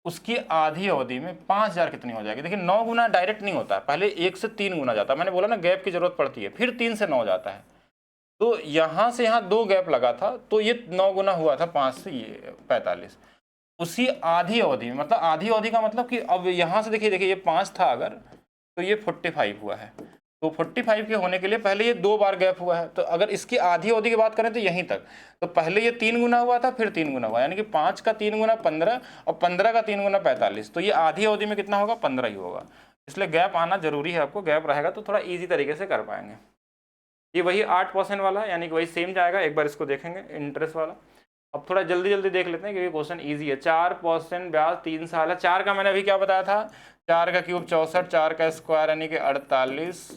उसकी आधी अवधि में 5,000 कितनी हो जाएगी? देखिए 9 गुना डायरेक्ट नहीं होता, पहले 1 से 3 गुना जाता है, मैंने बोला ना गैप की जरूरत पड़ती है, फिर 3 से 9 जाता है। तो यहाँ से यहाँ 2 गैप लगा था, तो ये 9 गुना हुआ था 5 से, ये 45। उसी आधी अवधि में, मतलब आधी अवधि का मतलब कि अब यहाँ से देखिए ये 5 था अगर, तो ये 45 हुआ है। तो 45 के होने के लिए पहले ये 2 बार गैप हुआ है, तो अगर इसकी आधी अवधि की बात करें तो यहीं तक, तो पहले ये 3 गुना हुआ था, फिर 3 गुना हुआ, यानी कि 5 का 3 गुना 15, और 15 का 3 गुना 45, तो ये आधी अवधि में कितना होगा? 15 ही होगा। इसलिए गैप आना जरूरी है, आपको गैप रहेगा तो थोड़ा ईजी तरीके से कर पाएंगे। ये वही 8% वाला है, यानी कि वही सेम जाएगा, एक बार इसको देखेंगे इंटरेस्ट वाला। अब थोड़ा जल्दी जल्दी देख लेते हैं क्योंकि क्वेश्चन इजी है। 4% ब्याज 3 साल है। 4 का मैंने अभी क्या बताया था? 4 का क्यूब 64, 4 का स्क्वायर यानी कि 48,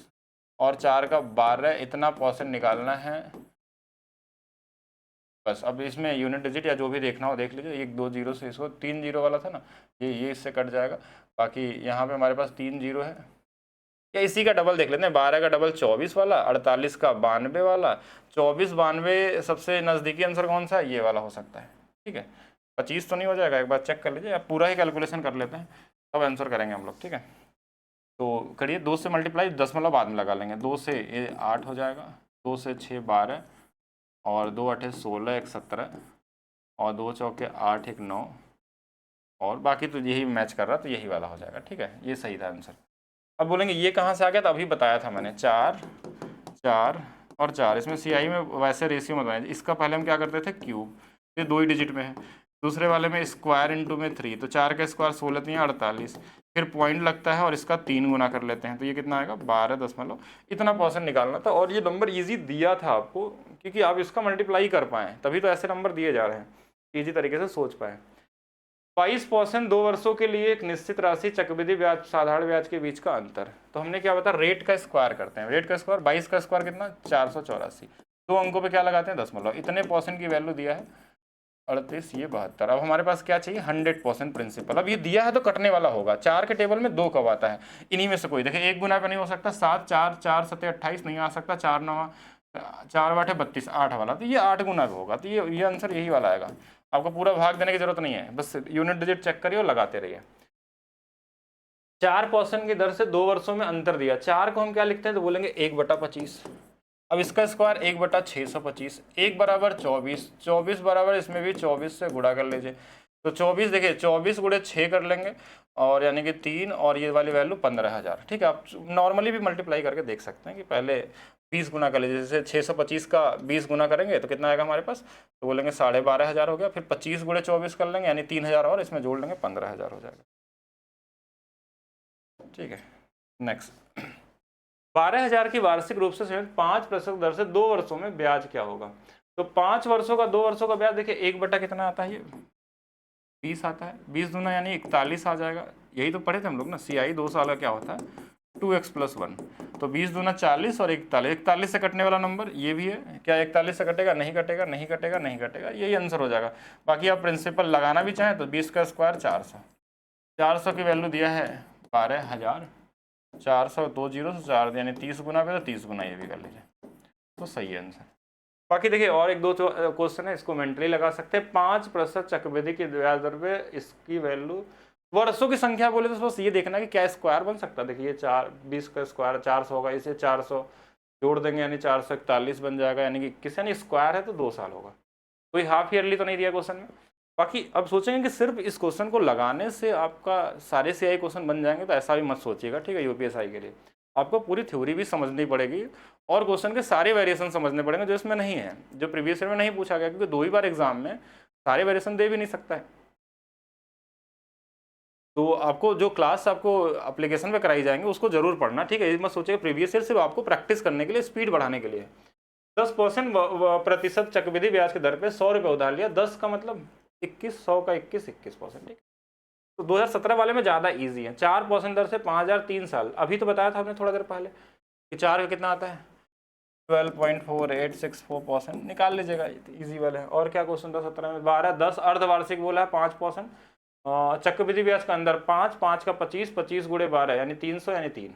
और 4 का 12, इतना परसेंट निकालना है बस। अब इसमें यूनिट डिजिट या जो भी देखना हो देख लीजिए, 1 2 जीरो से इसको 3 जीरो वाला था ना, ये इससे कट जाएगा। बाकी यहाँ पे हमारे पास 3 जीरो है, या इसी का डबल देख लेते हैं। 12 का डबल 24 वाला, 48 का 92 वाला, 24 92 सबसे नज़दीकी आंसर कौन सा है? ये वाला हो सकता है, ठीक है। 25 तो नहीं हो जाएगा? एक बार चेक कर लीजिए, आप पूरा ही कैलकुलेशन कर लेते हैं तब आंसर करेंगे हम लोग, ठीक है। तो करिए, 2 से मल्टीप्लाई, दशमलव बाद में लगा लेंगे। 2 से ये 8 हो जाएगा, 2 से 6 12, और 2 8 16 1 17, और 2 चौके 8 1 9, और बाकी तो यही मैच कर रहा, तो यही वाला हो जाएगा, ठीक है। ये सही था आंसर। अब बोलेंगे ये कहाँ से आ गया? तो अभी बताया था मैंने, 4 4 और 4, इसमें सीआई में वैसे रेशियो में बनाए। इसका पहले हम क्या करते थे? क्यूब, ये 2 ही डिजिट में है। दूसरे वाले में स्क्वायर इंटू में 3, तो 4 का स्क्वायर 16 3 48, फिर पॉइंट लगता है और इसका 3 गुना कर लेते हैं, तो ये कितना आएगा? 12 इतना परसेंट निकालना था। और ये नंबर ईजी दिया था आपको क्योंकि आप इसका मल्टीप्लाई कर पाएँ, तभी तो ऐसे नंबर दिए जा रहे हैं, ईजी तरीके से सोच पाएँ। 22% 2 वर्षों के लिए एक निश्चित राशि चक्रवृद्धि ब्याज साधारण ब्याज के बीच का अंतर। तो हमने क्या बता, रेट का स्क्वायर करते हैं। रेट का स्क्वायर 22 का स्क्वायर कितना? 484। 2 अंकों पे क्या लगाते हैं? दशमलव। इतने परसेंट की वैल्यू दिया है 38, ये 72। अब हमारे पास क्या चाहिए? 100% प्रिंसिपल। अब ये दिया है तो कटने वाला होगा। 4 के टेबल में 2 कब आता है? इन्हीं में से कोई। देखिए 1 गुना पे नहीं हो सकता, 7 4 4 7 28 नहीं आ सकता, 4 9 4 8 32, 8 वाला, तो ये 8 गुना का होगा, तो ये आंसर यही वाला आएगा। आपको पूरा भाग देने की जरूरत नहीं है, बस यूनिट डिजिट चेक करिए और लगाते रहिए। 4% की दर से 2 वर्षों में अंतर दिया। 4 को हम क्या लिखते हैं? तो बोलेंगे 1/25। अब इसका स्क्वायर 1/625, 1 बराबर 24, 24 बराबर इसमें भी 24 से गुणा कर लीजिए। तो 24, देखिए 24 गुणे 6 कर लेंगे, और यानी कि 3, और ये वाली वैल्यू 15,000, ठीक है। आप नॉर्मली भी मल्टीप्लाई करके देख सकते हैं कि पहले 20 गुना कर लीजिए। जैसे 625 का 20 गुना करेंगे तो कितना आएगा हमारे पास? तो बोलेंगे 12,500 हो गया। फिर 25 गुणे 24 कर लेंगे, यानी 3,000 और इसमें जोड़ लेंगे, 15,000 हो जाएगा, ठीक है। नेक्स्ट, 12,000 की वार्षिक रूप से 5% दर से 2 वर्षों में ब्याज क्या होगा? तो 5 वर्षों का 2 वर्षों का ब्याज देखिए 1 बटा कितना आता है? ये 20 आता है। 20 दूना यानी 41 आ जाएगा। यही तो पढ़े थे हम लोग ना, CI 2 साल का क्या होता है? 2x + 1। तो 20 दूना 40 और 41, 41 से कटने वाला नंबर ये भी है। क्या 41 से कटेगा? नहीं कटेगा, नहीं कटेगा, नहीं कटेगा, यही आंसर हो जाएगा। बाकी आप प्रिंसिपल लगाना भी चाहें तो 20 का स्क्वायर 400, 400 की वैल्यू दिया है 12,000, 400 2 जीरो से 4 यानी 30 गुना पे, तो 30 गुना ये भी कर लीजिए, तो सही है आंसर। बाकी देखिए और 1 2 क्वेश्चन है, इसको मेंटली लगा सकते हैं। 5% चक्रवृद्धि की ब्याज दर पे इसकी वैल्यू, वर्षों की संख्या बोले तो बस ये देखना कि क्या स्क्वायर बन सकता है। देखिए 20 का स्क्वायर 400 होगा, इसे 400 जोड़ देंगे यानी 441 बन जाएगा, यानी कि 21, यानी स्क्वायर है तो 2 साल होगा। कोई हाफ ईयरली तो नहीं दिया क्वेश्चन में। बाकी अब सोचेंगे कि सिर्फ इस क्वेश्चन को लगाने से आपका सारे सीआई क्वेश्चन बन जाएंगे, तो ऐसा भी मत सोचिएगा, ठीक है। यूपीएसआई के लिए आपको पूरी थ्योरी भी समझनी पड़ेगी और क्वेश्चन के सारे वेरिएशन समझने पड़ेंगे जो इसमें नहीं है, जो प्रीवियस ईयर में नहीं पूछा गया, क्योंकि 2 ही बार एग्जाम में सारे वेरिएशन दे भी नहीं सकता है। तो आपको जो क्लास आपको एप्लीकेशन पे कराई जाएंगे उसको जरूर पढ़ना, ठीक है। ये मत सोचिए प्रीवियस ईयर सिर्फ आपको प्रैक्टिस करने के लिए, स्पीड बढ़ाने के लिए। 10% प्रतिशत चक्रवृद्धि ब्याज के दर पे 100 रुपये उधार लिया, 10 का मतलब 21, 100 का 21% ठीक। तो 2017 वाले में ज़्यादा इजी है, 4% दर से 5,000 3 साल। अभी तो बताया था आपने थोड़ा देर पहले कि 4 का कितना आता है, 12.4864%। निकाल लीजिएगा, इजी वाला है। और क्या क्वेश्चन था 17 में, 12, 10 अर्धवार्षिक बोला है 5%, चक्रवृद्धि ब्याज का अंदर 5, 5 का 25, 25 गुणे 12 यानी 300 यानी 3।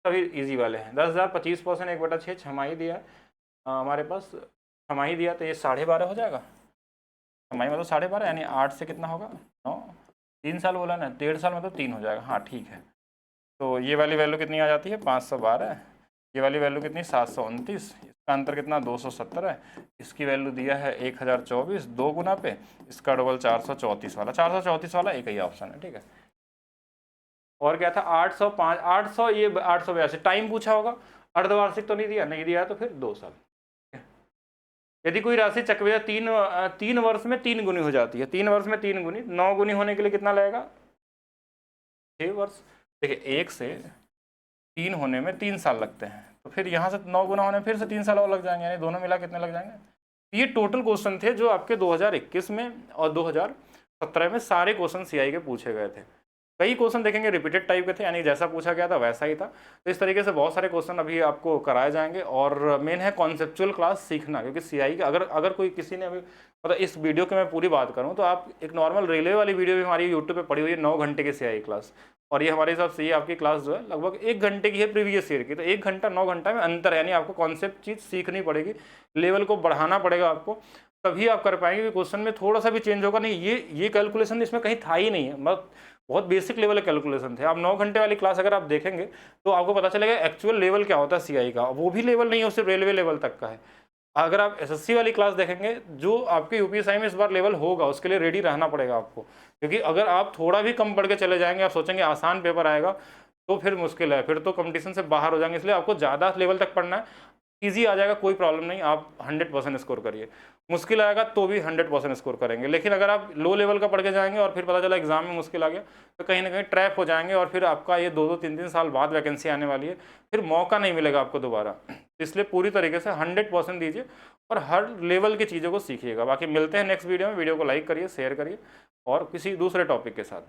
सभी इजी वाले हैं। 10,000 25%, 1/6 छमाही दिया है हमारे पास, छमाही दिया तो ये 12.5 हो जाएगा। छमाही मतलब 12.5 यानी 8 से कितना होगा 9, 3 साल बोला ना, 1.5 साल मतलब 3 हो जाएगा। हाँ ठीक है। तो ये वाली वैल्यू कितनी आ जाती है 512, ये वाली वैल्यू कितनी 729, इसका अंतर कितना 270 है, इसकी वैल्यू दिया है 1024, 2 गुना पे इसका डबल 434 वाला, 434 वाला एक ही ऑप्शन है, ठीक है। और क्या था 805, 800, ये 882 टाइम पूछा होगा, अर्धवार्षिक तो नहीं दिया, नहीं दिया तो फिर 2 साल। यदि कोई राशि चक्रवृद्धि 3 वर्ष में 3 गुनी हो जाती है, 3 वर्ष में 3 गुनी, 9 गुनी होने के लिए कितना लगेगा 6 वर्ष। देखिए 1 से 3 होने में 3 साल लगते हैं, तो फिर यहाँ से 9 गुना होने में फिर से 3 साल और लग जाएंगे, यानी दोनों मिला कितने लग जाएंगे। ये टोटल क्वेश्चन थे जो आपके 2021 में और 2017 में सारे क्वेश्चन सीआई के पूछे गए थे। कई क्वेश्चन देखेंगे रिपीटेड टाइप के थे, यानी जैसा पूछा गया था वैसा ही था। तो इस तरीके से बहुत सारे क्वेश्चन अभी आपको कराए जाएंगे। और मेन है कॉन्सेप्चुअल क्लास सीखना, क्योंकि सीआई का अगर कोई किसी ने अभी मतलब इस वीडियो की मैं पूरी बात करूं तो आप एक नॉर्मल रेलवे वाली वीडियो भी हमारी यूट्यूब पे पड़ी हुई है 9 घंटे की सीआई क्लास, और ये हमारे हिसाब से ये आपकी क्लास जो है लगभग 1 घंटे की है प्रीवियस ईयर की। तो 1 घंटा 9 घंटा में अंतर है, यानी आपको कॉन्सेप्ट चीज़ सीखनी पड़ेगी, लेवल को बढ़ाना पड़ेगा आपको, तभी आप कर पाएंगे। क्वेश्चन में थोड़ा सा भी चेंज होगा नहीं, ये कैलकुलेशन इसमें कहीं था ही नहीं है, मतलब बहुत बेसिक लेवल के कैलकुलेशन थे। आप 9 घंटे वाली क्लास अगर आप देखेंगे तो आपको पता चलेगा एक्चुअल लेवल क्या होता है सीआई का, वो भी लेवल नहीं है, सिर्फ रेलवे लेवल तक का है। अगर आप एसएससी वाली क्लास देखेंगे, जो आपके यूपीएसआई में इस बार लेवल होगा उसके लिए रेडी रहना पड़ेगा आपको, क्योंकि अगर आप थोड़ा भी कम पढ़ के चले जाएंगे, आप सोचेंगे आसान पेपर आएगा, तो फिर मुश्किल है, फिर तो कंपटीशन से बाहर हो जाएंगे। इसलिए आपको ज़्यादा लेवल तक पढ़ना है, ईजी आ जाएगा कोई प्रॉब्लम नहीं, आप 100% स्कोर करिए। मुश्किल आएगा तो भी 100% स्कोर करेंगे। लेकिन अगर आप लो लेवल का पढ़ के जाएंगे और फिर पता चला एग्जाम में मुश्किल आ गया, तो कहीं ना कहीं ट्रैप हो जाएंगे, और फिर आपका ये 2-2 3-3 साल बाद वैकेंसी आने वाली है, फिर मौका नहीं मिलेगा आपको दोबारा। इसलिए पूरी तरीके से 100% दीजिए और हर लेवल की चीज़ों को सीखिएगा। बाकी मिलते हैं नेक्स्ट वीडियो में। वीडियो को लाइक करिए, शेयर करिए और किसी दूसरे टॉपिक के साथ।